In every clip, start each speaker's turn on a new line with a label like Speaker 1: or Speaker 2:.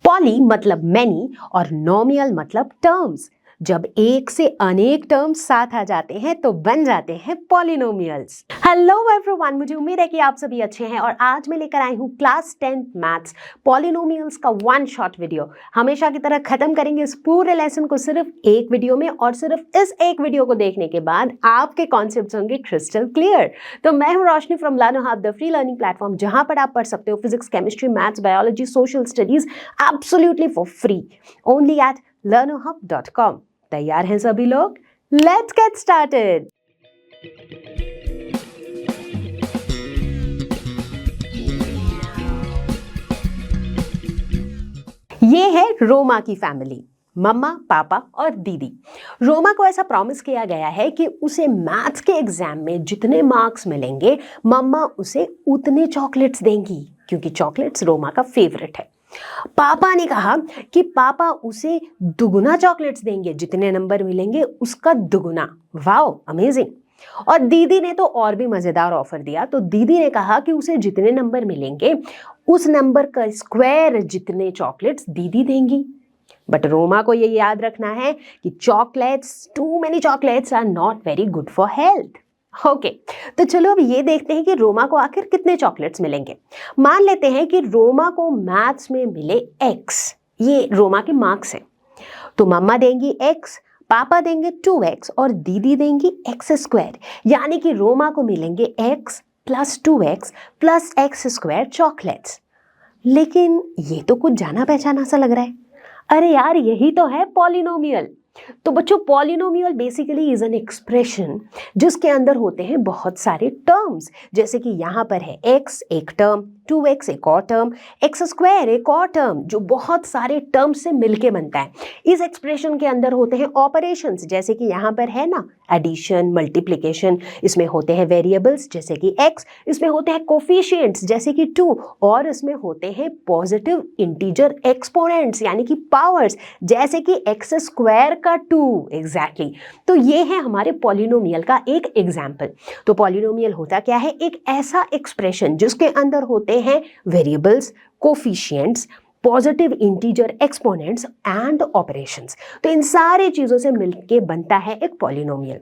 Speaker 1: Poly मतलब many और नोमियल मतलब टर्म्स। जब एक से अनेक टर्म्स साथ आ जाते हैं तो बन जाते हैं पॉलिनोमियल्स। हेलो एवरीवन, मुझे उम्मीद है कि आप सभी अच्छे हैं और आज मैं लेकर आई हूँ क्लास 10 मैथ्स पॉलिनोमियल्स का वन शॉट वीडियो। हमेशा की तरह खत्म करेंगे इस पूरे लेसन को सिर्फ एक वीडियो में और सिर्फ इस एक वीडियो को देखने के बाद आपके कॉन्सेप्ट्स होंगे क्रिस्टल क्लियर। तो मैं हूँ Roshni from Learn Hub, the free learning platform, जहां पर आप पढ़ सकते हो physics, chemistry, maths, biology, social studies absolutely for free only at learnerhub.com। तैयार हैं सभी लोग? Let's get started. ये है रोमा की फैमिली, मम्मा, पापा और दीदी। रोमा को ऐसा प्रॉमिस किया गया है कि उसे मैथ्स के एग्जाम में जितने मार्क्स मिलेंगे मम्मा उसे उतने चॉकलेट्स देंगी, क्योंकि चॉकलेट्स रोमा का फेवरेट है। पापा ने कहा कि पापा उसे दुगुना चॉकलेट्स देंगे, जितने नंबर मिलेंगे उसका दुगुना। Wow, amazing. और दीदी ने तो और भी मजेदार ऑफर दिया। तो दीदी ने कहा कि उसे जितने नंबर मिलेंगे उस नंबर का स्क्वायर जितने चॉकलेट्स दीदी देंगी। बट रोमा को ये याद रखना है कि chocolates, too many chocolates are not very good for health. Okay, तो चलो अब ये देखते हैं कि रोमा को आखिर कितने चॉकलेट्स मिलेंगे। मान लेते हैं कि रोमा को मैथ्स में मिले x, ये रोमा के मार्क्स हैं। तो मम्मा देंगी x, पापा देंगे 2x और दीदी देंगी x स्क्वायर, यानी कि रोमा को मिलेंगे x plus 2x plus x square chocolates. लेकिन ये तो कुछ जाना पहचाना सा लग रहा है। अरे यार, यही तो है पॉलिनोमियल। तो बच्चों, polynomial basically is an expression जिसके अंदर होते हैं बहुत सारे टर्म्स। जैसे कि यहाँ पर है x एक टर्म, 2x एक और टर्म, x स्क्वायर एक और टर्म, जो बहुत सारे टर्म से मिलके बनता है। इस एक्सप्रेशन के अंदर होते हैं ऑपरेशंस, जैसे कि यहाँ पर है ना एडिशन, मल्टीप्लिकेशन। इसमें होते हैं वेरिएबल्स जैसे कि x, इसमें होते हैं कोफिशिएंट्स जैसे कि 2, और इसमें होते हैं पॉजिटिव इंटीजर एक्सपोनेंट्स यानी कि पावर्स जैसे कि x स्क्वायर का 2। एग्जैक्टली। तो ये है हमारे पॉलिनोमियल का एक एग्जाम्पल। तो पॉलिनोमियल होता क्या है? एक ऐसा एक्सप्रेशन जिसके अंदर होते हैं variables, coefficients, positive integer exponents and operations. तो इन सारी चीजों से मिलके बनता है एक पॉलिनोमियल।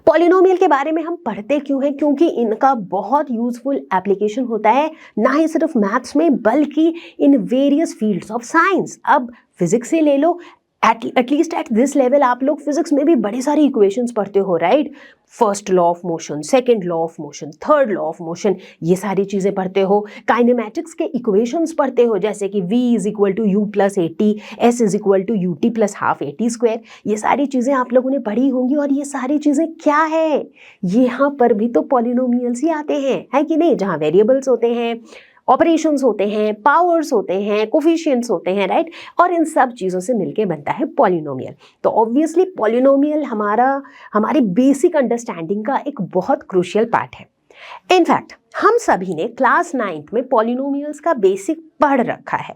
Speaker 1: पॉलिनोमियल के बारे में हम पढ़ते क्यों हैं? क्योंकि इनका बहुत यूजफुल एप्लीकेशन होता है, ना ही सिर्फ मैथ्स में बल्कि in various fields of science. अब फिजिक्स से ले लो, एटलीस्ट एट दिस लेवल आप लोग फिजिक्स में भी बड़ी सारी इक्वेशंस पढ़ते हो, right? First law of motion, second law of motion, third law of motion, ये सारी चीजें पढ़ते हो। काइनेमैटिक्स के इक्वेशंस पढ़ते हो, जैसे कि v is equal to u plus a t, s is equal to u t plus half a t square. ये सारी चीजें आप लोगों ने पढ़ी होंगी। और ये सारी चीजें क्या है? यहाँ पर भी तो पॉलिनोमियल्स ही आते हैं, है कि नहीं? जहाँ वेरिएबल्स होते हैं, ऑपरेशंस होते हैं, पावर्स होते हैं, कोफिशिएंट्स होते हैं, राइट? और इन सब चीज़ों से मिलके बनता है पॉलिनोमियल। तो ऑब्वियसली पॉलिनोमियल हमारी बेसिक अंडरस्टैंडिंग का एक बहुत क्रूशियल पार्ट है। इनफैक्ट हम सभी ने क्लास 9th में पॉलिनोमियल्स का बेसिक पढ़ रखा है।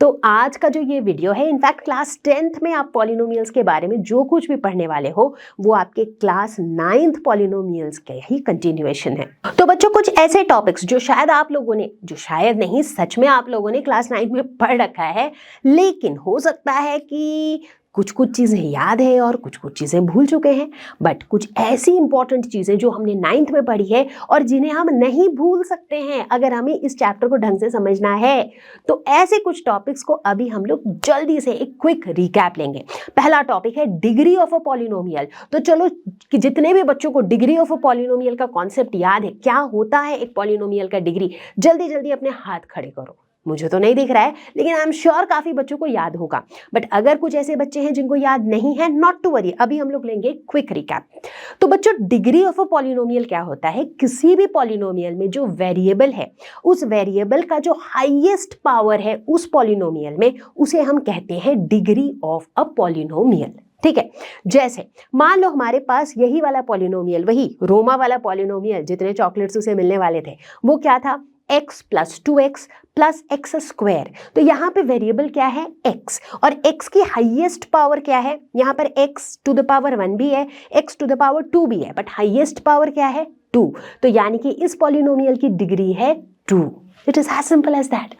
Speaker 1: तो आज का जो ये वीडियो है, इनफैक्ट क्लास 10th में आप पॉलिनोमियल्स के बारे में जो कुछ भी पढ़ने वाले हो वो आपके क्लास 9th पॉलिनोमियल्स के ही कंटिन्यूएशन है। तो बच्चों, कुछ ऐसे टॉपिक्स जो शायद आप लोगों ने, जो शायद नहीं सच में आप लोगों ने क्लास 9th में पढ़ रखा है, लेकिन हो सकता है कि कुछ कुछ चीज़ें याद है और कुछ कुछ चीज़ें भूल चुके हैं। बट कुछ ऐसी इंपॉर्टेंट चीज़ें जो हमने 9th में पढ़ी है और जिन्हें हम नहीं भूल सकते हैं अगर हमें इस चैप्टर को ढंग से समझना है, तो ऐसे कुछ टॉपिक्स को अभी हम लोग जल्दी से एक क्विक रिकैप लेंगे। पहला टॉपिक है डिग्री ऑफ अ पॉलिनोमियल। तो चलो, कि जितने भी बच्चों को डिग्री ऑफ अ पॉलिनोमियल का कॉन्सेप्ट याद है, क्या होता है एक पॉलिनोमियल का डिग्री, जल्दी जल्दी अपने हाथ खड़े करो। मुझे तो नहीं दिख रहा है, लेकिन आई एम श्योर काफी बच्चों को याद होगा। बट अगर कुछ ऐसे बच्चे हैं जिनको याद नहीं है, नॉट टू वरी, अभी हम लोग लेंगे क्विक रिकैप। तो बच्चों, डिग्री ऑफ अ पॉलिनोमियल क्या होता है? किसी भी पॉलिनोमियल में जो वेरिएबल है, उस वेरिएबल का जो हाईएस्ट पावर है उस पॉलिनोमियल में, उसे हम कहते हैं डिग्री ऑफ अ पॉलिनोमियल। ठीक है? जैसे मान लो हमारे पास यही वाला पॉलिनोमियल, वही रोमा वाला पॉलिनोमियल, जितने चॉकलेट्स उसे मिलने वाले थे, वो क्या था? x plus 2x plus x square. तो यहाँ पे वेरिएबल क्या है? x, और x की हाईएस्ट पावर क्या है? यहाँ पर x टू द पावर 1 भी है, x टू द पावर 2 भी है, बट हाईएस्ट पावर क्या है? 2। तो यानी कि इस पॉलिनोमियल की डिग्री है 2। It is as simple as that.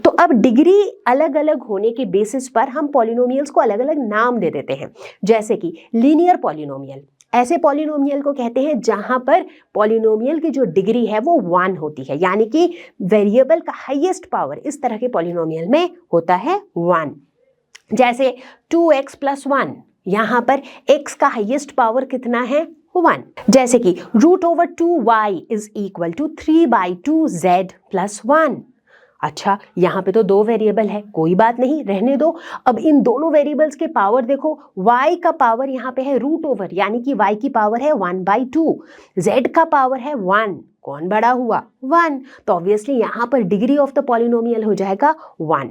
Speaker 1: तो अब डिग्री अलग अलग होने के बेसिस पर हम पॉलिनोमियल्स को अलग अलग नाम दे देते हैं। जैसे कि लीनियर पॉलिनोमियल, ऐसे पॉलिनोमियल को कहते हैं जहां पर पॉलिनोमियल की जो डिग्री है वो 1 होती है, यानी कि वेरिएबल का हाईएस्ट पावर इस तरह के पॉलिनोमियल में होता है 1। जैसे 2x + 1, यहां पर x का हाईएस्ट पावर कितना है 1। जैसे कि √2y = 3/2z + 1। अच्छा, यहाँ पे तो 2 वेरिएबल है, कोई बात नहीं, रहने दो। अब इन दोनों वेरिएबल्स के पावर देखो, y का पावर यहाँ पे है √, यानी कि y की पावर है 1/2, z का पावर है 1, कौन बड़ा हुआ 1, तो ऑब्वियसली यहाँ पर डिग्री ऑफ द पॉलिनोमियल हो जाएगा 1।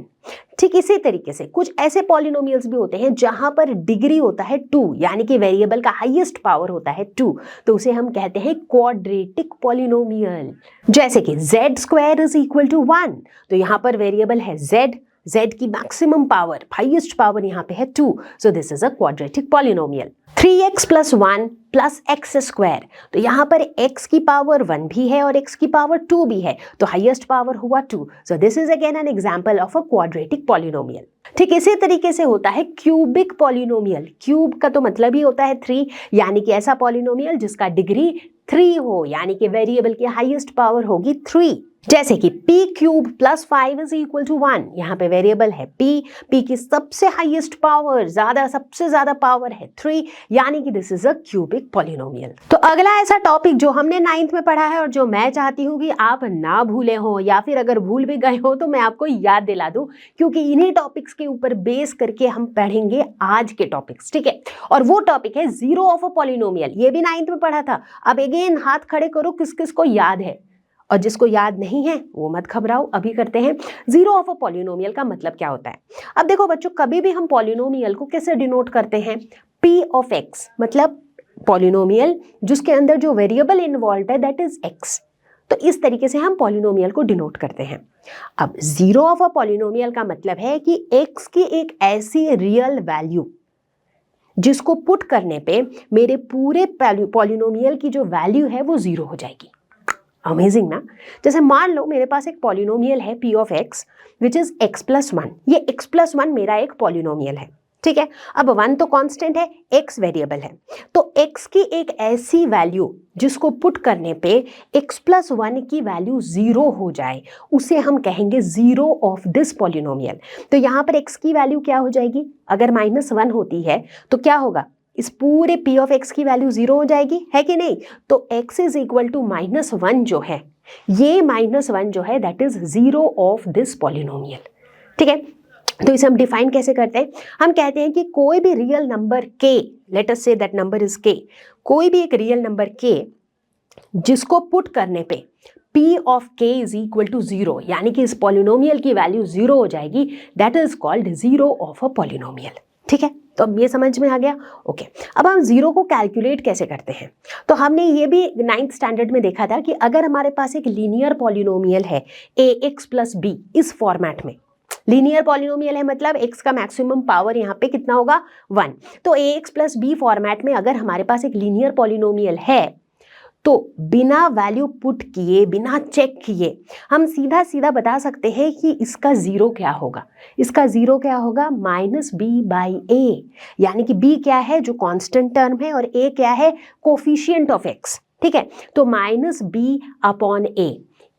Speaker 1: ठीक इसी तरीके से कुछ ऐसे पॉलिनोमियल्स भी होते हैं जहां पर डिग्री होता है 2, यानी कि वेरिएबल का हाईएस्ट पावर होता है 2, तो उसे हम कहते हैं क्वाड्रेटिक पॉलिनोमियल। जैसे कि z² = 1, तो यहाँ पर वेरिएबल है z की मैक्सिमम पावर, हाईएस्ट पावर यहाँ पे है 2, सो this is a quadratic polynomial. 3x + 1 + x², तो यहाँ पर x की पावर 1 भी है और x की पावर 2 भी है, तो हाईएस्ट पावर हुआ 2, सो this is again an example of a quadratic polynomial. ठीक इसी तरीके से होता है क्यूबिक पॉलिनोमियल। क्यूब का तो मतलब ही होता है 3, यानी कि ऐसा पॉलिनोमियल जिसका डिग्री 3 हो, यानी कि वेरिएबल की हाईएस्ट पावर होगी 3। जैसे कि p³ + 5 = 1, यहाँ पे वेरिएबल है p की सबसे हाईएस्ट पावर, सबसे ज्यादा पावर है 3, यानी कि this is a cubic polynomial. तो अगला ऐसा टॉपिक जो हमने 9th में पढ़ा है और जो मैं चाहती हूँ कि आप ना भूले हो, या फिर अगर भूल भी गए हो तो मैं आपको याद दिला दूं, क्योंकि इन्हीं टॉपिक्स के ऊपर बेस करके हम पढ़ेंगे आज के टॉपिक्स, ठीक है। और वो टॉपिक है जीरो ऑफ अ पॉलिनोमियल। ये भी 9th में पढ़ा था। अब अगेन हाथ खड़े करो किस किस को याद है, और जिसको याद नहीं है वो मत घबराओ, अभी करते हैं। जीरो ऑफ अ पॉलिनोमियल का मतलब क्या होता है। अब देखो बच्चों, कभी भी हम पॉलिनोमियल को कैसे डिनोट करते हैं, p(x), मतलब पॉलिनोमियल जिसके अंदर जो वेरिएबल इन्वॉल्व है दैट इज x, तो इस तरीके से हम पॉलिनोमियल को डिनोट करते हैं। अब जीरो ऑफ अ पॉलिनोमियल का मतलब है कि x की एक ऐसी रियल वैल्यू जिसको पुट करने पे मेरे पूरे पॉलिनोमियल की जो वैल्यू है वो जीरो हो जाएगी। अमेजिंग ना। जैसे मान लो मेरे पास एक पॉलिनोमियल है p(x) विच इज x + 1। ये x + 1 मेरा एक पॉलिनोमियल है, ठीक है। अब 1 तो कांस्टेंट है, x वेरिएबल है, तो x की एक ऐसी वैल्यू जिसको पुट करने पे x + 1 की वैल्यू 0 हो जाए, उसे हम कहेंगे जीरो ऑफ दिस पॉलिनोमियल। तो यहाँ पर x की वैल्यू क्या हो जाएगी, अगर -1 होती है तो क्या होगा, इस पूरे p(x) की वैल्यू 0 हो जाएगी, है कि नहीं। तो x = -1 जो है, ये -1 जो है that is zero of this polynomial, ठीक है। तो इसे हम डिफाइन कैसे करते हैं, हम कहते हैं कि कोई भी real number k, let us say that number is k, कोई भी एक रियल नंबर k जिसको पुट करने पे p(k) = 0, यानी कि इस पॉलिनोमियल की वैल्यू 0 हो जाएगी, that is called zero of a polynomial, ठीक है। तो अब ये समझ में आ गया, ओके। अब हम जीरो को कैलकुलेट कैसे करते हैं, तो हमने ये भी 9th स्टैंडर्ड में देखा था कि अगर हमारे पास एक लीनियर पॉलिनोमियल है ax + b, इस फॉर्मेट में लीनियर पॉलिनोमियल है, मतलब x का मैक्सिमम पावर यहाँ पे कितना होगा 1, तो ax + b फॉर्मेट में अगर हमारे पास एक लीनियर पॉलिनोमियल है तो बिना वैल्यू पुट किए, बिना चेक किए हम सीधा सीधा बता सकते हैं कि इसका जीरो क्या होगा। इसका जीरो क्या होगा, -b/a, यानी कि b क्या है, जो कांस्टेंट टर्म है, और a क्या है, कोफिशिएंट ऑफ x, ठीक है। तो -b/a,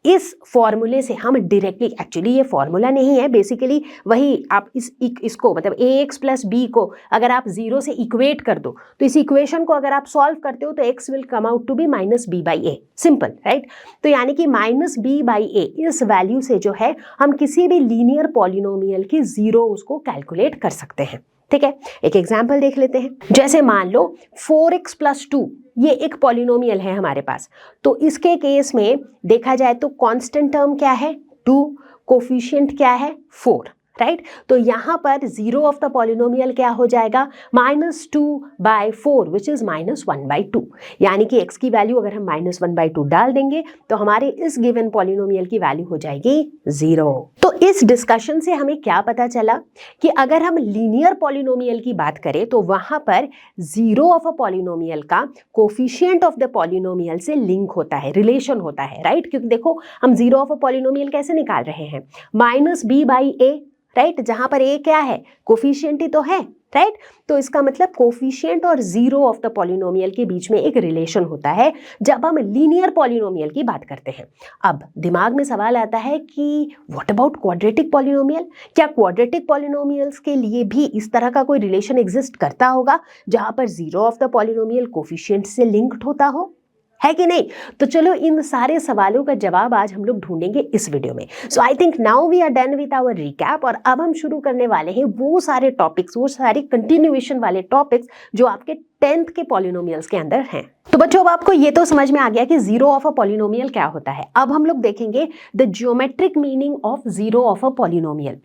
Speaker 1: इस फॉर्मूले से हम डायरेक्टली, एक्चुअली ये फॉर्मूला नहीं है, बेसिकली वही आप इसको मतलब ax + b को अगर आप 0 से इक्वेट कर दो, तो इस इक्वेशन को अगर आप सॉल्व करते हो तो x will come out to be -b/a, simple, right. तो यानी कि -b/a इस वैल्यू से जो है हम किसी भी लीनियर पॉलिनोमियल की जीरो उसको कैलकुलेट कर सकते हैं, ठीक है। एक एग्जाम्पल देख लेते हैं। जैसे मान लो 4x + 2, ये एक पॉलिनोमियल है हमारे पास, तो इसके केस में देखा जाए तो कांस्टेंट टर्म क्या है 2, कोफिशिएंट क्या है 4, राइट तो यहाँ पर जीरो ऑफ द पॉलिनोमियल क्या हो जाएगा -2/4 विच इज -1/2 यानी कि x की वैल्यू अगर हम -1/2 डाल देंगे तो हमारे इस गिवन पॉलिनोमियल की वैल्यू हो जाएगी 0। तो इस डिस्कशन से हमें क्या पता चला कि अगर हम लीनियर पॉलिनोमियल की बात करें तो वहां पर जीरो ऑफ अ पॉलिनोमियल का कोफिशिएंट ऑफ द पॉलिनोमियल से लिंक होता है, रिलेशन होता है, राइट क्योंकि देखो हम जीरो ऑफ अ पॉलिनोमियल कैसे निकाल रहे हैं -b/a, राइट जहां पर a क्या है, कोफिशिएंट ही तो है, राइट तो इसका मतलब कोफिशिएंट और जीरो ऑफ द पॉलिनोमियल के बीच में एक रिलेशन होता है जब हम लीनियर पॉलिनोमियल की बात करते हैं। अब दिमाग में सवाल आता है कि व्हाट अबाउट क्वाड्रेटिक पॉलिनोमियल, क्या क्वाड्रेटिक पॉलिनोमियल्स के लिए भी इस तरह का कोई रिलेशन एग्जिस्ट करता होगा जहां पर zero of the polynomial coefficient से लिंक्ड होता हो, है कि नहीं? तो चलो इन सारे सवालों का जवाब आज हम लोग ढूंढेंगे इस वीडियो में। So I think now we are done with our recap और अब हम शुरू करने वाले हैं वो सारे टॉपिक्स, वो सारे कंटिन्यूएशन वाले टॉपिक्स जो आपके 10th के पॉलिनोमियल्स के अंदर हैं। तो बच्चों अब आपको ये तो समझ में आ गया कि जीरो ऑफ अ पॉलिनोमियल क्या होता है। अब हम लोग देखेंगे the geometric meaning of zero of a polynomial.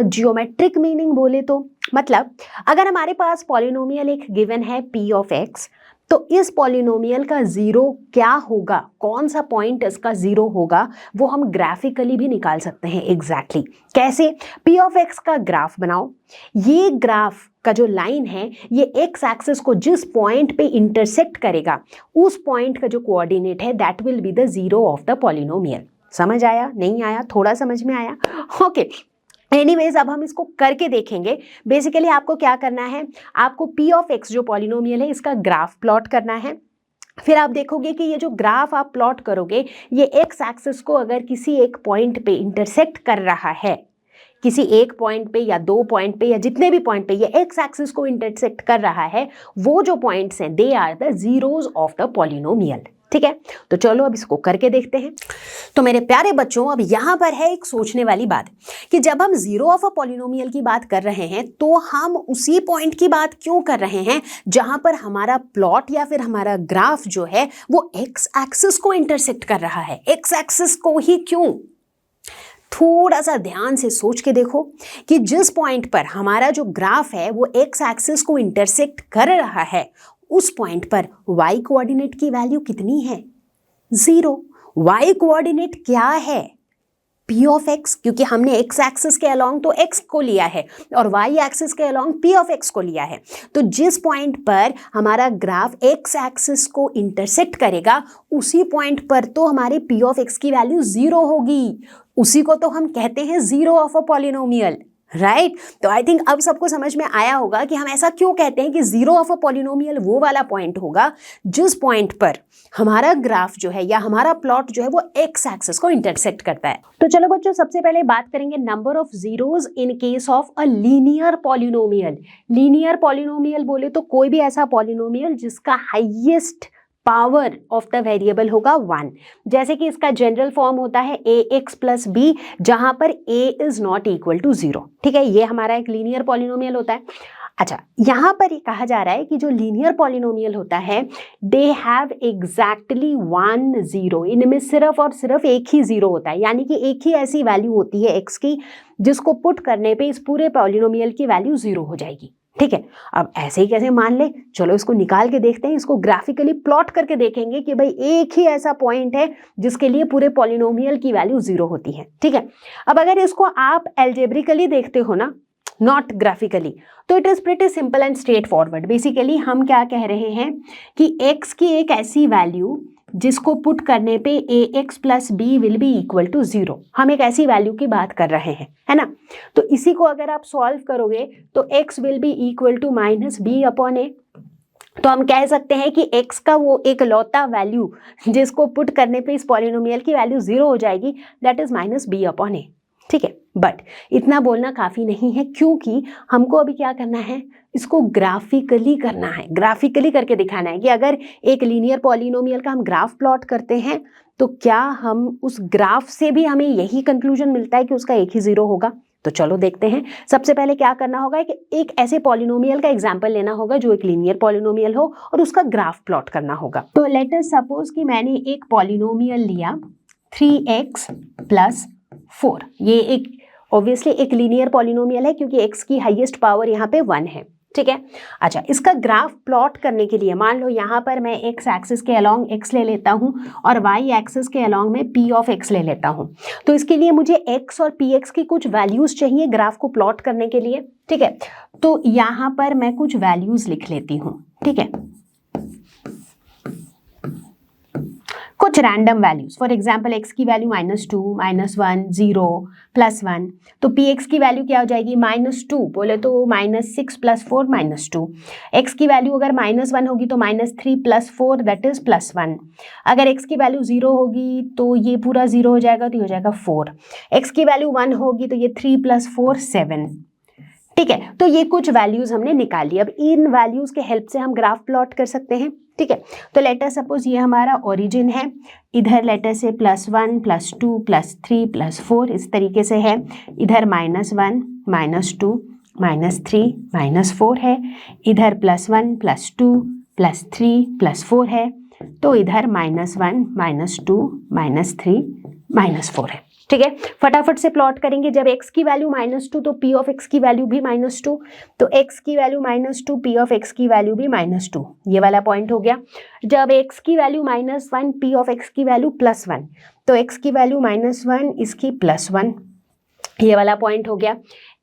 Speaker 1: Geometric meaning बोले तो मतलब अगर हमारे पास पॉलिनोमियल एक गिवन है p ऑफ x तो इस पॉलिनोमियल का जीरो क्या होगा, कौन सा पॉइंट इसका जीरो होगा वो हम ग्राफिकली भी निकाल सकते हैं। एग्जैक्टली कैसे? p ऑफ x का ग्राफ बनाओ, ये ग्राफ का जो लाइन है ये x एक्सिस को जिस पॉइंट पे इंटरसेक्ट करेगा उस पॉइंट का जो कोऑर्डिनेट है that will be the zero of the polynomial. समझ आया, नहीं आया, थोड़ा समझ में आया? ओके एनीवेज अब हम इसको करके देखेंगे। बेसिकली आपको क्या करना है, आपको p ऑफ x जो पॉलिनोमियल है इसका ग्राफ प्लॉट करना है। फिर आप देखोगे कि ये जो ग्राफ आप प्लॉट करोगे ये x एक्सिस को अगर किसी एक पॉइंट पे इंटरसेक्ट कर रहा है, किसी एक पॉइंट पे या दो पॉइंट पे या जितने भी पॉइंट पे ये x एक्सिस को इंटरसेक्ट कर रहा है, वो जो पॉइंट्स हैं they are the zeros of the polynomial. ठीक है, तो चलो अब इसको करके देखते हैं। तो मेरे प्यारे बच्चों अब यहाँ पर है एक सोचने वाली बात कि जब हम जीरो ऑफ अ पॉलिनोमियल की बात कर रहे हैं तो हम उसी पॉइंट की बात क्यों कर रहे हैं जहां पर हमारा प्लॉट या फिर हमारा ग्राफ जो है वो एक्स एक्सिस को इंटरसेक्ट कर रहा है। एक्स एक्सिस को ही क्यों? थोड़ा सा ध्यान से सोच के देखो कि जिस पॉइंट पर हमारा जो ग्राफ है वो एक्स एक्सिस को इंटरसेक्ट कर रहा है उस पॉइंट पर y कोऑर्डिनेट की वैल्यू कितनी है? 0। y कोऑर्डिनेट क्या है? p ऑफ x, क्योंकि हमने x एक्सिस के अलोंग तो x को लिया है और y एक्सिस के अलोंग p ऑफ x को लिया है। तो जिस पॉइंट पर हमारा ग्राफ x एक्सिस को इंटरसेक्ट करेगा उसी पॉइंट पर तो हमारे p ऑफ x की वैल्यू 0 होगी। उसी को तो हम कहते हैं zero of a polynomial, right तो आई थिंक अब सबको समझ में आया होगा कि हम ऐसा क्यों कहते हैं कि जीरो ऑफ अ पॉलिनोमियल वो वाला पॉइंट होगा जिस पॉइंट पर हमारा ग्राफ जो है या हमारा प्लॉट जो है वो एक्स एक्सिस को इंटरसेक्ट करता है। तो चलो बच्चों सबसे पहले बात करेंगे number of zeros in case of a linear polynomial. Linear polynomial बोले तो कोई भी ऐसा पॉलिनोमियल जिसका highest power of the variable होगा 1। जैसे कि इसका जनरल फॉर्म होता है ax प्लस बी जहां पर a is not equal to 0। ठीक है, ये हमारा एक लीनियर पॉलिनोमियल होता है। अच्छा, यहाँ पर ये कहा जा रहा है कि जो लीनियर पॉलिनोमियल होता है दे हैव एग्जैक्टली 1 0, इनमें सिर्फ और सिर्फ एक ही जीरो होता है, यानी कि एक ही ऐसी वैल्यू होती है x की जिसको पुट करने पे इस पूरे पॉलिनोमियल की वैल्यू 0 हो जाएगी। ठीक है, अब ऐसे ही कैसे मान ले, चलो इसको निकाल के देखते हैं, इसको ग्राफिकली प्लॉट करके देखेंगे कि भाई एक ही ऐसा पॉइंट है जिसके लिए पूरे पॉलिनोमियल की वैल्यू 0 होती है। ठीक है, अब अगर इसको आप एल्जेब्रिकली देखते हो ना, नॉट ग्राफिकली, तो it is pretty simple and straight forward. Basically हम क्या कह रहे हैं कि x की एक ऐसी वैल्यू जिसको पुट करने पे ax plus b will be equal to 0, हम एक ऐसी वैल्यू की बात कर रहे हैं, है ना। तो इसी को अगर आप सॉल्व करोगे तो x will be equal to minus B upon ए। तो हम कह सकते हैं कि x का वो एक लौता वैल्यू जिसको पुट करने पे इस पॉलिनोमियल की वैल्यू 0 हो जाएगी that is minus B upon a. ठीक है, बट इतना बोलना काफ़ी नहीं है क्योंकि हमको अभी क्या करना है, इसको ग्राफिकली करना है, ग्राफिकली करके दिखाना है कि अगर एक लीनियर पॉलिनोमियल का हम ग्राफ प्लॉट करते हैं तो क्या हम उस ग्राफ से भी हमें यही कंक्लूजन मिलता है कि उसका एक ही जीरो होगा। तो चलो देखते हैं। सबसे पहले क्या करना होगा कि एक ऐसे पॉलिनोमियल का एग्जाम्पल लेना होगा जो एक लीनियर पॉलिनोमियल हो और उसका ग्राफ प्लॉट करना होगा। तो लेट अस सपोज कि मैंने एक पॉलिनोमियल लिया 3x प्लस 4, ये एक ऑब्वियसली एक लीनियर पॉलिनोमियल है क्योंकि x की हाईएस्ट पावर यहाँ पे 1 है, ठीक है। अच्छा, इसका ग्राफ प्लॉट करने के लिए मान लो यहाँ पर मैं x एक्सिस के अलोंग x ले लेता हूँ और y एक्सिस के अलोंग में p ऑफ x ले लेता हूँ। तो इसके लिए मुझे x और px की कुछ वैल्यूज चाहिए ग्राफ को प्लॉट करने के लिए, ठीक है। तो यहाँ पर मैं कुछ वैल्यूज लिख लेती हूँ, ठीक है, कुछ random values. For example x की वैल्यू -2, -1, 0, +1। तो px की वैल्यू क्या हो जाएगी, -2 बोले तो -6 + 4 -2। x की वैल्यू अगर -1 होगी तो -3 + 4 दैट इज +1। अगर x की वैल्यू 0 होगी तो ये पूरा 0 हो जाएगा, तो ये हो जाएगा 4। x की वैल्यू 1 होगी तो ये 3 + 4 7, ठीक है। तो ये कुछ वैल्यूज हमने निकाल ली। अब इन वैल्यूज के हेल्प से हम ग्राफ प्लॉट कर सकते हैं, ठीक है। तो लेटर सपोज ये हमारा ओरिजिन है, इधर लेटर से +1 +2 +3 +4 इस तरीके से है, इधर -1 -2 -3 -4 है, इधर +1 +2 +3 +4 है, तो इधर -1 -2 -3 -4 है, ठीक है। फटाफट से प्लॉट करेंगे। जब x की वैल्यू -2 तो p ऑफ x की वैल्यू भी -2, तो x की वैल्यू -2 p ऑफ x की वैल्यू भी -2, ये वाला पॉइंट हो गया। जब x की वैल्यू -1 p ऑफ x की वैल्यू +1, तो x की वैल्यू -1 इसकी +1, ये वाला पॉइंट हो गया।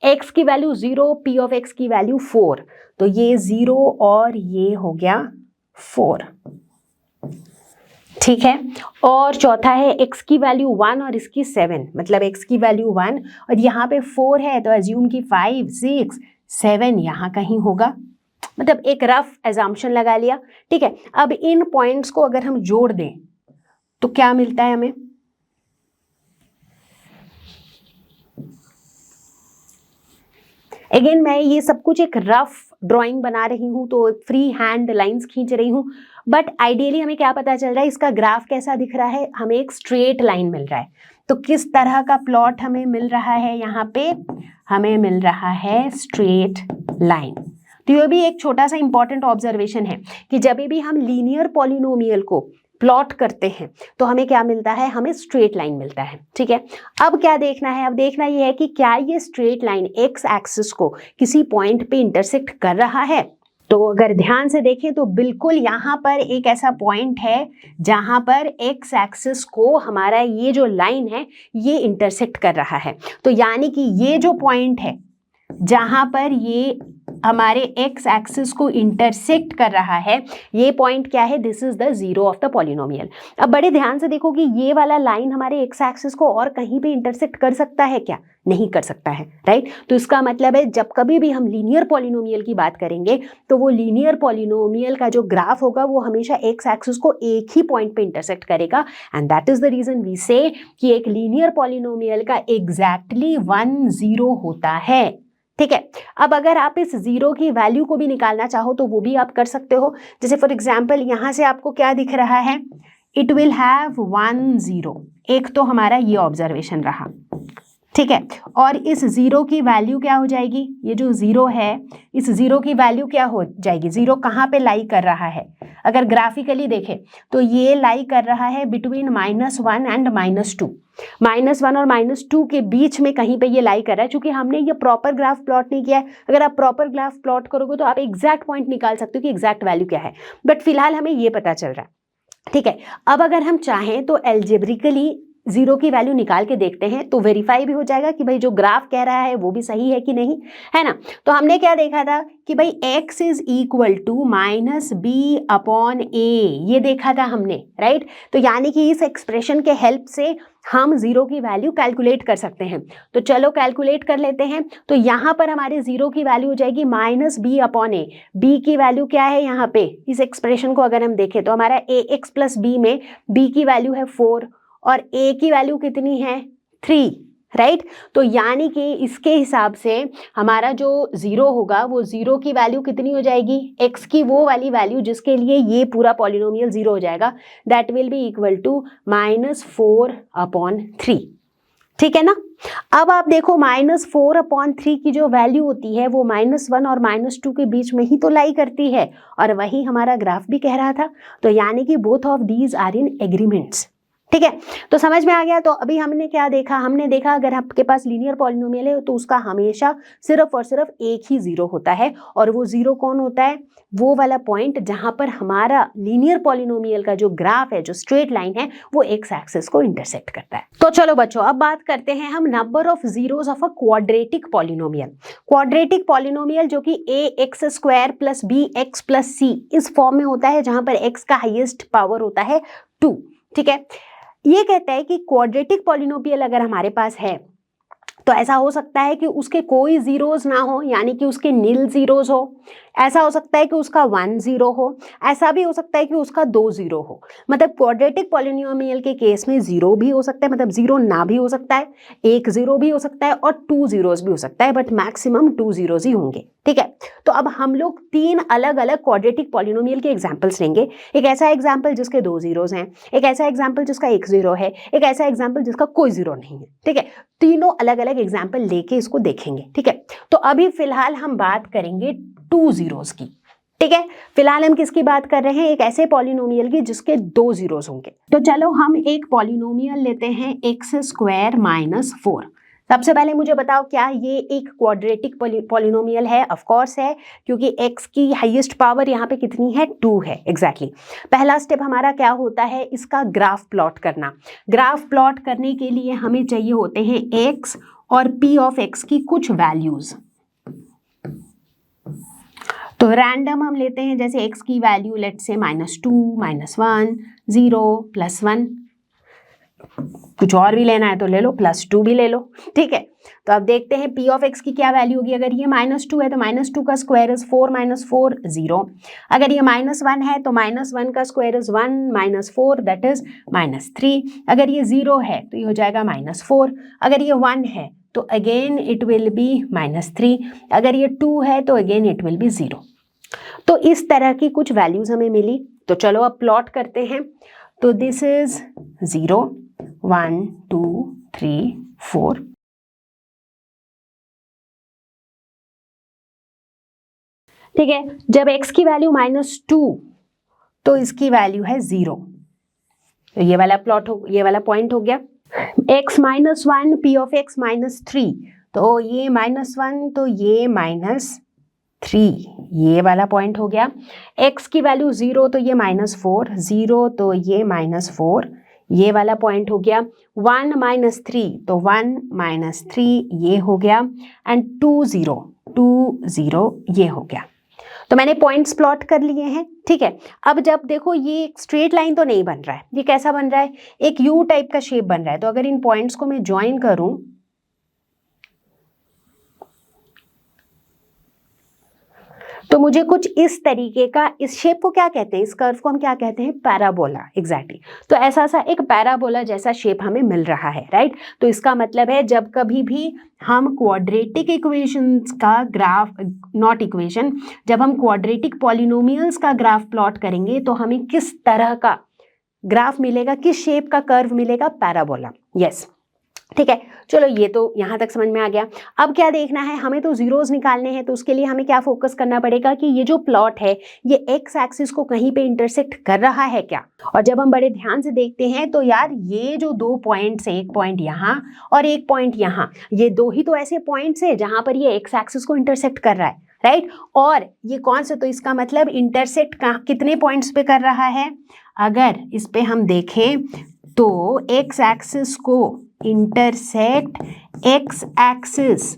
Speaker 1: x की वैल्यू 0 p ऑफ x की वैल्यू 4, तो ये 0 और ये हो गया 4, ठीक है। और चौथा है x की वैल्यू 1 और इसकी 7, मतलब x की वैल्यू 1 और यहाँ पे 4 है, तो एज्यूम की 5 6 7 यहाँ कहीं होगा, मतलब एक रफ एजम्पशन लगा लिया, ठीक है। अब इन पॉइंट्स को अगर हम जोड़ दें तो क्या मिलता है हमें, अगेन मैं ये सब कुछ एक रफ ड्राइंग बना रही हूँ, तो फ्री हैंड लाइंस खींच रही हूँ, बट आइडियली हमें क्या पता चल रहा है, इसका ग्राफ कैसा दिख रहा है, हमें एक स्ट्रेट लाइन मिल रहा है। तो किस तरह का प्लॉट हमें मिल रहा है, यहाँ पे हमें मिल रहा है स्ट्रेट लाइन। तो ये भी एक छोटा सा इंपॉर्टेंट ऑब्जर्वेशन है कि जब भी हम लीनियर पॉलिनोमियल को प्लॉट करते हैं तो हमें क्या मिलता है, हमें स्ट्रेट लाइन मिलता है, ठीक है। अब क्या देखना है, अब देखना ये है कि क्या ये स्ट्रेट लाइन एक्स एक्सिस को किसी पॉइंट पे इंटरसेक्ट कर रहा है। तो अगर ध्यान से देखें तो बिल्कुल यहाँ पर एक ऐसा पॉइंट है जहां पर एक्स एक्सिस को हमारा ये जो लाइन है ये इंटरसेक्ट कर रहा है। तो यानी कि ये जो पॉइंट है जहां पर ये हमारे एक्स एक्सिस को इंटरसेक्ट कर रहा है, ये पॉइंट क्या है, this is the zero of the polynomial. अब बड़े ध्यान से देखो कि ये वाला लाइन हमारे एक्स एक्सिस को और कहीं पे इंटरसेक्ट कर सकता है क्या, नहीं कर सकता है, राइट। तो इसका मतलब है जब कभी भी हम लीनियर पॉलिनोमियल की बात करेंगे तो वो लीनियर पॉलिनोमियल का जो ग्राफ होगा वो हमेशा एक्स एक्सिस को एक ही पॉइंट पे इंटरसेक्ट करेगा, and that is the reason we say कि एक लीनियर पॉलिनोमियल का एग्जैक्टली 1 0 होता है, ठीक है। अब अगर आप इस जीरो की वैल्यू को भी निकालना चाहो तो वो भी आप कर सकते हो। जैसे फॉर एग्जाम्पल यहाँ से आपको क्या दिख रहा है, इट विल हैव 1 0, एक तो हमारा ये ऑब्जर्वेशन रहा, ठीक है। और इस जीरो की वैल्यू क्या हो जाएगी, ये जो जीरो है इस जीरो की वैल्यू क्या हो जाएगी, जीरो कहाँ पे लाई कर रहा है, अगर ग्राफिकली देखें तो ये लाई कर रहा है बिटवीन -1 एंड -2, -1 और -2 के बीच में कहीं पे ये लाई कर रहा है। चूंकि हमने ये प्रॉपर ग्राफ प्लॉट नहीं किया है, अगर आप प्रॉपर ग्राफ प्लॉट करोगे तो आप एग्जैक्ट पॉइंट निकाल सकते हो कि एग्जैक्ट वैल्यू क्या है, बट फिलहाल हमें ये पता चल रहा है, ठीक है। अब अगर हम चाहें तो एल्जेब्रिकली जीरो की वैल्यू निकाल के देखते हैं तो वेरीफाई भी हो जाएगा कि भाई जो ग्राफ कह रहा है वो भी सही है कि नहीं, है ना। तो हमने क्या देखा था कि भाई x is equal to -b/a, ये देखा था हमने, राइट। तो यानी कि इस एक्सप्रेशन के हेल्प से हम जीरो की वैल्यू कैलकुलेट कर सकते हैं। तो चलो कैलकुलेट कर लेते हैं। तो यहाँ पर हमारे जीरो की वैल्यू हो जाएगी -b/a। b की वैल्यू क्या है यहाँ पे, इस एक्सप्रेशन को अगर हम देखें तो हमारा ax + b में b की वैल्यू है 4 और a की वैल्यू कितनी है 3, राइट। तो यानी कि इसके हिसाब से हमारा जो जीरो होगा वो जीरो की वैल्यू कितनी हो जाएगी, x की वो वाली वैल्यू जिसके लिए ये पूरा पॉलिनोमियल जीरो हो जाएगा, that will be equal to -4/3, ठीक है ना। अब आप देखो -4/3 की जो वैल्यू होती है वो -1 और -2 के बीच में ही तो लाई करती है, और वही हमारा ग्राफ भी कह रहा था। तो यानी कि both of these are in agreements, ठीक है, तो समझ में आ गया। तो अभी हमने क्या देखा, हमने देखा अगर आपके पास लीनियर पॉलिनोमियल है तो उसका हमेशा सिर्फ और सिर्फ एक ही जीरो होता है, और वो जीरो कौन होता है, वो वाला पॉइंट जहां पर हमारा लीनियर पॉलिनोमियल का जो ग्राफ है, जो स्ट्रेट लाइन है, वो एक्स एक्सिस को इंटरसेक्ट करता है। तो चलो बच्चों, अब बात करते हैं हम number of zeros of a quadratic polynomial. Quadratic polynomial जो कि a x square plus b x plus c इस फॉर्म में होता है, जहां पर एक्स का हाईएस्ट पावर होता है 2। ठीक है, ये कहता है कि क्वाड्रेटिक पॉलिनोमियल अगर हमारे पास है तो ऐसा हो सकता है कि उसके कोई जीरोस ना हो, यानी कि उसके नील जीरोस हो, ऐसा हो सकता है कि उसका 1 जीरो हो, ऐसा भी हो सकता है कि उसका 2 जीरो हो। मतलब क्वाड्रेटिक पॉलिनोमियल के केस में जीरो भी हो सकता है, मतलब जीरो ना भी हो सकता है, 1 जीरो भी हो सकता है और 2 जीरोस भी हो सकता है, बट मैक्सिमम 2 जीरोस ही होंगे। ठीक है, तो अब हम लोग 3 अलग अलग क्वाड्रेटिक पॉलिनोमियल के एग्जाम्पल्स लेंगे। एक ऐसा एग्जाम्पल जिसके 2 जीरोस हैं, एक ऐसा एग्जाम्पल जिसका 1 जीरो है, एक ऐसा एग्जाम्पल जिसका कोई जीरो नहीं है। ठीक है, तीनों अलग अलग एग्जाम्पल लेके इसको देखेंगे। ठीक है, तो अभी फिलहाल हम बात करेंगे 2 जीरोस की। ठीक है, फिलहाल हम किसकी बात कर रहे हैं, एक ऐसे पॉलिनोमियल की जिसके 2 जीरोस होंगे। तो चलो हम एक पॉलिनोमियल लेते हैं एक्स स्क्वायर माइनस 4। सबसे पहले मुझे बताओ, क्या ये एक क्वाड्रेटिक पॉलिनोमियल है? ऑफ कोर्स है, क्योंकि x की हाईएस्ट पावर यहाँ पे कितनी है, 2 है। एग्जैक्टली पहला स्टेप हमारा क्या होता है, इसका ग्राफ प्लॉट करना। ग्राफ प्लॉट करने के लिए हमें चाहिए होते हैं x और p ऑफ x की कुछ वैल्यूज। तो रैंडम हम लेते हैं, जैसे x की वैल्यू लेट से -2, -1, 0, +1, कुछ और भी लेना है तो ले लो, +2 भी ले लो। ठीक है, तो अब देखते हैं p ऑफ x की क्या वैल्यू होगी। अगर ये -2 है तो -2 का स्क्वायर इज 4 - 4 0। अगर ये -1 है तो -1 का स्क्वायर इज 1 - 4 दैट इज -3। अगर ये 0 है तो ये हो जाएगा -4। अगर ये 1 है तो अगेन इट विल बी -3। अगर ये 2 है तो अगेन इट विल बी 0। तो इस तरह की कुछ वैल्यूज हमें मिली। तो चलो अब प्लॉट करते हैं। तो दिस इज 0, 1, 2, 3, 4। ठीक है, जब x की वैल्यू -2 तो इसकी वैल्यू है 0। तो ये वाला प्लॉट हो, ये वाला पॉइंट हो गया। x -1 p ऑफ x -3, तो ये -1 तो ये -3, ये वाला पॉइंट हो गया। x की वैल्यू 0 तो ये -4, 0 तो ये -4, ये वाला पॉइंट हो गया। 1 - 3 तो 1 - 3 ये हो गया। एंड 2 0 2 0 ये हो गया। तो मैंने पॉइंट्स प्लॉट कर लिए हैं। ठीक है, अब जब देखो ये एक स्ट्रेट लाइन तो नहीं बन रहा है, ये कैसा बन रहा है, एक यू टाइप का शेप बन रहा है। तो अगर इन पॉइंट्स को मैं ज्वाइन करूं तो मुझे कुछ इस तरीके का, इस शेप को क्या कहते हैं, इस कर्व को हम क्या कहते हैं, पैराबोला। एग्जैक्टली तो ऐसा सा एक पैराबोला जैसा शेप हमें मिल रहा है, राइट। तो इसका मतलब है जब कभी भी हम क्वाड्रेटिक इक्वेशंस का ग्राफ, नॉट इक्वेशन, जब हम क्वाड्रेटिक पॉलिनोमियल्स का ग्राफ प्लॉट करेंगे तो हमें किस तरह का ग्राफ मिलेगा, किस शेप का कर्व मिलेगा, पैराबोला। यस, ठीक है, चलो ये तो यहां तक समझ में आ गया। अब क्या देखना है, हमें तो जीरोस निकालने हैं, तो उसके लिए हमें क्या फोकस करना पड़ेगा कि ये जो प्लॉट है ये एक्स एक्सिस को कहीं पे इंटरसेक्ट कर रहा है क्या। और जब हम बड़े ध्यान से देखते हैं तो यार ये जो 2 पॉइंट्स है, एक पॉइंट यहाँ और एक पॉइंट यहाँ, ये 2 ही तो ऐसे पॉइंट्स है जहां पर ये एक्स एक्सिस को इंटरसेक्ट कर रहा है, राइट। और ये कौन से, तो इसका मतलब इंटरसेक्ट कितने पॉइंट्स पे कर रहा है, अगर इस पे हम देखें तो एक्स एक्सिस को इंटरसेक्ट एक्स एक्सिस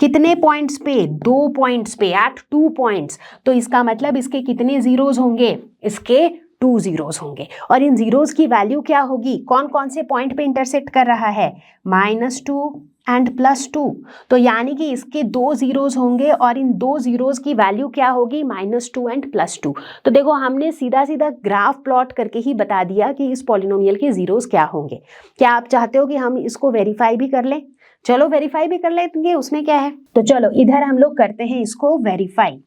Speaker 1: कितने पॉइंट्स पे, 2 पॉइंट्स पे, एट 2 पॉइंट्स। तो इसका मतलब इसके कितने जीरोस होंगे, इसके 2 जीरोस होंगे। और इन जीरोस की वैल्यू क्या होगी, कौन कौन से पॉइंट पे इंटरसेक्ट कर रहा है, -2 एंड +2। तो यानी कि इसके 2 जीरोस होंगे और इन 2 जीरोस की वैल्यू क्या होगी, -2 एंड +2। तो देखो हमने सीधा सीधा ग्राफ प्लॉट करके ही बता दिया कि इस पॉलिनोमियल के जीरोस क्या होंगे। क्या आप चाहते हो कि हम इसको वेरीफाई भी कर लें? चलो वेरीफाई भी कर लेंगे, उसमें क्या है। तो चलो इधर हम लोग करते हैं इसको वेरीफाई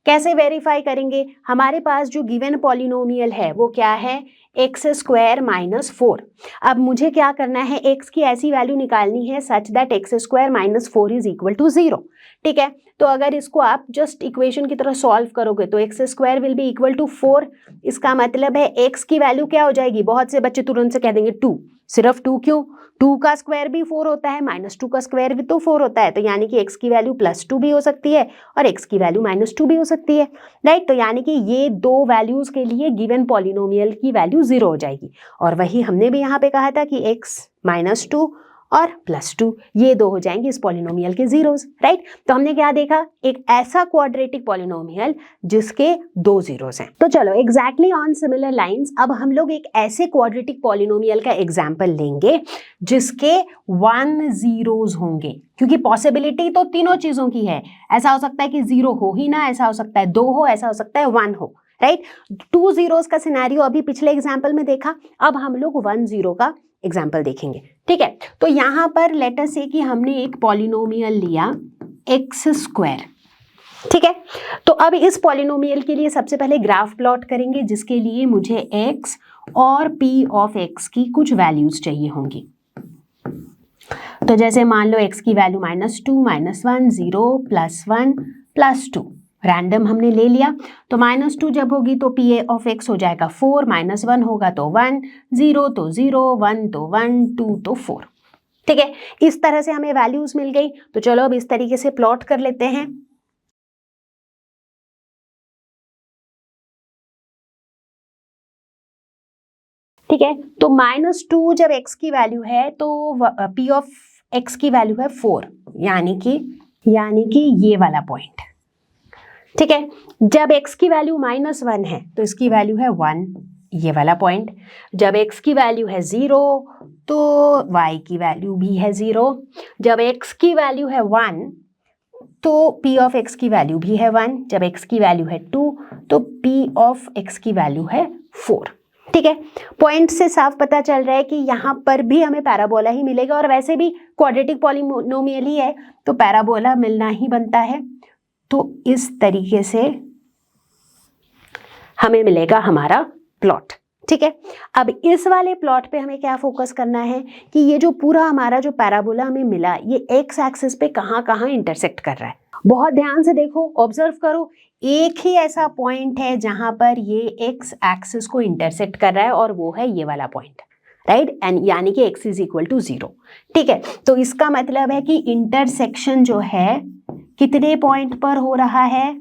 Speaker 1: कैसे वेरीफाई करेंगे? हमारे पास जो गिवन पॉलिनोमियल है वो क्या है? X square minus 4। अब मुझे क्या करना है? एक्स की ऐसी वैल्यू निकालनी है such that x square minus 4 is equal to 0। ठीक है, तो अगर इसको आप जस्ट इक्वेशन की तरह सॉल्व करोगे तो x square will be equal to 4। इसका मतलब है एक्स की वैल्यू क्या हो जाएगी? बहुत से बच्चे तुरंत से कह देंगे 2। सिर्फ 2 क्यों? 2 का स्क्वायर भी 4 होता है, माइनस 2 का स्क्वायर भी तो 4 होता है, तो यानी कि एक्स की वैल्यू +2 भी हो सकती है और एक्स की वैल्यू -2 भी हो सकती है, राइट। तो यानी कि ये दो वैल्यूज के लिए गिवन पॉलिनोमियल की वैल्यू 0 हो जाएगी। और वही हमने भी यहाँ पे कहा था कि x -2 और +2 ये दो हो जाएंगे इस पॉलिनोमियल के जीरोस, राइट। तो हमने क्या देखा? एक ऐसा क्वाड्रेटिक पॉलिनोमियल जिसके 2 जीरोस हैं। तो चलो एग्जैक्टली ऑन सिमिलर लाइंस अब हम लोग एक ऐसे क्वाड्रेटिक पॉलिनोमियल का एग्जाम्पल लेंगे जिसके 1 जीरोस होंगे, क्योंकि पॉसिबिलिटी तो तीनों चीजों की है। ऐसा हो सकता है कि 0 हो ही ना, ऐसा हो सकता है 2 हो, ऐसा हो सकता है 1 हो, राइट। 2 जीरोस का सिनेरियो अभी पिछले एग्जाम्पल में देखा, अब हम लोग 1 जीरो का एग्जाम्पल देखेंगे। ठीक है, तो यहां पर लेट अस से कि हमने एक पॉलिनोमियल लिया एक्स स्क्वायर। ठीक है, तो अब इस पॉलिनोमियल के लिए सबसे पहले ग्राफ प्लॉट करेंगे, जिसके लिए मुझे x और p ऑफ x की कुछ वैल्यूज चाहिए होंगी। तो जैसे मान लो x की वैल्यू -2, -1, 0, +1, +2 रैंडम हमने ले लिया। तो -2 जब होगी तो p ऑफ x हो जाएगा 4, -1 होगा तो 1, 0 तो 0, 1 तो 1, 2 तो 4। ठीक है, इस तरह से हमें वैल्यूज मिल गई। तो चलो अब इस तरीके से प्लॉट कर लेते हैं। ठीक है, तो -2 जब x की वैल्यू है तो p ऑफ x की वैल्यू है 4, यानी कि ये वाला पॉइंट। ठीक है, जब x की वैल्यू -1 है तो इसकी वैल्यू है 1, ये वाला पॉइंट। जब x की वैल्यू है 0 तो y की वैल्यू भी है 0। जब x की वैल्यू है 1 तो p ऑफ x की वैल्यू भी है 1। जब x की वैल्यू है 2 तो p ऑफ x की वैल्यू है 4। ठीक है, पॉइंट से साफ पता चल रहा है कि यहाँ पर भी हमें पैराबोला ही मिलेगा, और वैसे भी क्वाड्रेटिक पॉलिनोमियल ही है तो पैराबोला मिलना ही बनता है। तो इस तरीके से हमें मिलेगा हमारा प्लॉट। ठीक है, अब इस वाले प्लॉट पे हमें क्या फोकस करना है कि ये जो पूरा हमारा जो पैराबोला हमें मिला ये एक्स एक्सिस पे कहाँ कहाँ इंटरसेक्ट कर रहा है। बहुत ध्यान से देखो, ऑब्जर्व करो, एक ही ऐसा पॉइंट है जहां पर ये एक्स एक्सिस को इंटरसेक्ट कर रहा है और वो है ये वाला पॉइंट, राइट, एंड यानी कि x इज इक्वल टू 0। ठीक है, तो इसका मतलब है कि इंटरसेक्शन जो है कितने पॉइंट पर हो रहा है?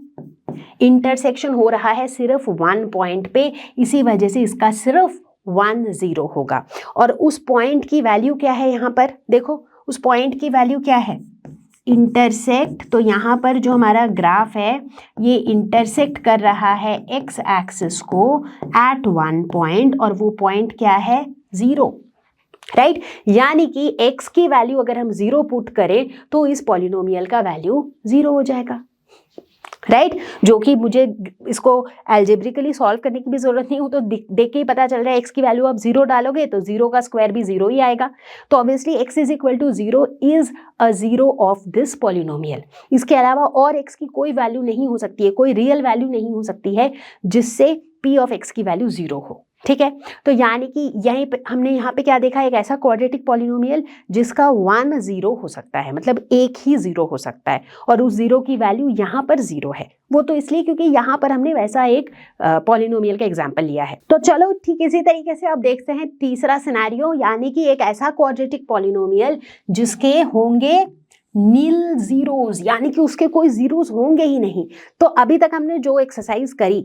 Speaker 1: इंटरसेक्शन हो रहा है सिर्फ 1 पॉइंट पे, इसी वजह से इसका सिर्फ 1 0 होगा। और उस पॉइंट की वैल्यू क्या है? यहाँ पर देखो, उस पॉइंट की वैल्यू क्या है? इंटरसेक्ट। तो यहाँ पर जो हमारा ग्राफ है ये इंटरसेक्ट कर रहा है एक्स एक्सिस को एट 1 पॉइंट, और वो पॉइंट क्या है? 0, राइट। यानी कि x की वैल्यू अगर हम 0 पुट करें तो इस पॉलिनोमियल का वैल्यू 0 हो जाएगा, राइट। जो कि मुझे इसको एल्जेब्रिकली सॉल्व करने की भी जरूरत नहीं हो, तो देख के ही पता चल रहा है x की वैल्यू आप 0 डालोगे तो 0 का स्क्वायर भी 0 ही आएगा। तो obviously x is equal to 0 is a 0 of this polynomial. इसके अलावा और x की कोई वैल्यू नहीं हो सकती है, कोई रियल वैल्यू नहीं हो सकती है जिससे p ऑफ x की वैल्यू 0 हो। ठीक है, तो यानी कि यहीं पे हमने यहाँ पे क्या देखा? एक ऐसा क्वाड्रेटिक पॉलिनोमियल जिसका 1 0 हो सकता है, मतलब एक ही 0 हो सकता है, और उस 0 की वैल्यू यहाँ पर 0 है। वो तो इसलिए क्योंकि यहाँ पर हमने वैसा एक पॉलिनोमियल का एग्जाम्पल लिया है। तो चलो ठीक इसी तरीके से अब देखते हैं तीसरा सिनेरियो, यानी कि एक ऐसा क्वाड्रेटिक पॉलिनोमियल जिसके होंगे नील जीरोस, यानी कि उसके कोई जीरोस होंगे ही नहीं। तो अभी तक हमने जो एक्सरसाइज करी,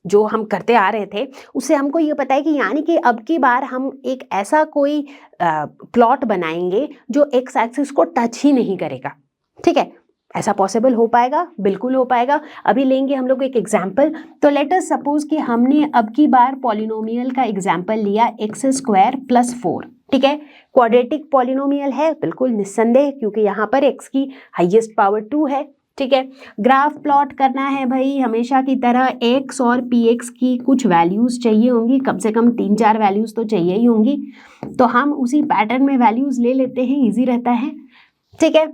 Speaker 1: जो हम करते आ रहे थे, उससे हमको ये पता है कि यानी कि अब की बार हम एक ऐसा कोई प्लॉट बनाएंगे जो एक्स एक्सिस को टच ही नहीं करेगा। ठीक है, ऐसा पॉसिबल हो पाएगा? बिल्कुल हो पाएगा। अभी लेंगे हम लोग एक एग्जाम्पल। तो लेट अस सपोज कि हमने अब की बार पॉलिनोमियल का एग्जाम्पल लिया एक्स स्क्वायर प्लस 4। ठीक है, क्वाड्रेटिक पॉलिनोमियल है बिल्कुल निस्संदेह, क्योंकि यहाँ पर x की हाईएस्ट पावर 2 है। ठीक है, ग्राफ प्लॉट करना है भाई, हमेशा की तरह x और px की कुछ वैल्यूज चाहिए होंगी, कम से कम 3-4 वैल्यूज तो चाहिए ही होंगी। तो हम उसी पैटर्न में वैल्यूज ले लेते हैं, इजी रहता है। ठीक है,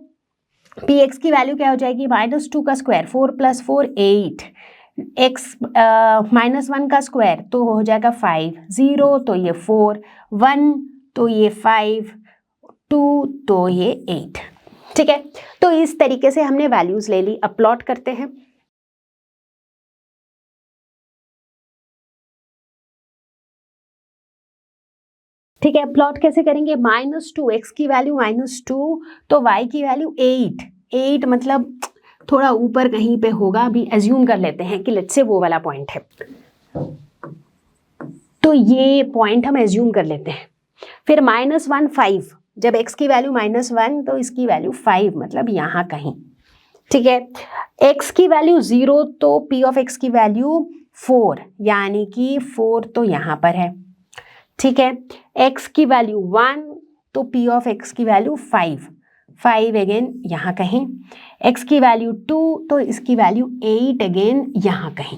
Speaker 1: पी एक्स की वैल्यू क्या हो जाएगी, -2 का स्क्वायर 4 + 4 8, एक्स -1 का स्क्वायर तो हो जाएगा 5, 0 तो ये 4, 1 तो ये 5, 2 तो ये 8। ठीक है, तो इस तरीके से हमने वैल्यूज ले ली। अब प्लॉट करते हैं। ठीक है, प्लॉट कैसे करेंगे, -2 एक्स की वैल्यू -2 तो y की वैल्यू 8, 8 मतलब थोड़ा ऊपर कहीं पे होगा, अभी एज्यूम कर लेते हैं कि लेट्स से वो वाला पॉइंट है, तो ये पॉइंट हम एज्यूम कर लेते हैं। फिर -1 5, जब x की वैल्यू -1 तो इसकी वैल्यू 5 मतलब यहाँ कहीं। ठीक है, x की वैल्यू 0 तो p ऑफ x की वैल्यू 4 यानी कि 4 तो यहाँ पर है। ठीक है, x की वैल्यू 1 तो p ऑफ x की वैल्यू 5, 5 अगेन यहाँ कहीं। x की वैल्यू 2 तो इसकी वैल्यू 8 अगेन यहाँ कहीं।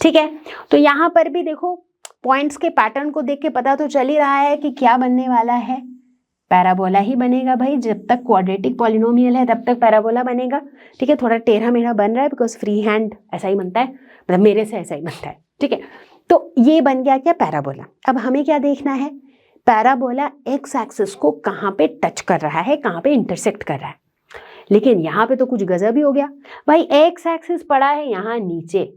Speaker 1: ठीक है, तो यहाँ पर भी देखो पॉइंट्स के पैटर्न को देख के पता तो चल ही रहा है कि क्या बनने वाला है, पैराबोला ही बनेगा भाई। जब तक क्वाड्रेटिक पॉलिनोमियल है तब तक पैराबोला बनेगा। ठीक है, थोड़ा टेढ़ा मेढ़ा बन रहा है बिकॉज फ्री हैंड ऐसा ही बनता है, मतलब मेरे से ऐसा ही बनता है। ठीक है, तो ये बन गया क्या, पैराबोला। अब हमें क्या देखना है, पैराबोला एक्स एक्सिस को कहाँ पे टच कर रहा है, कहाँ पे इंटरसेक्ट कर रहा है। लेकिन यहाँ पे तो कुछ गजब ही हो गया भाई, एक्स एक्सिस पड़ा है यहाँ नीचे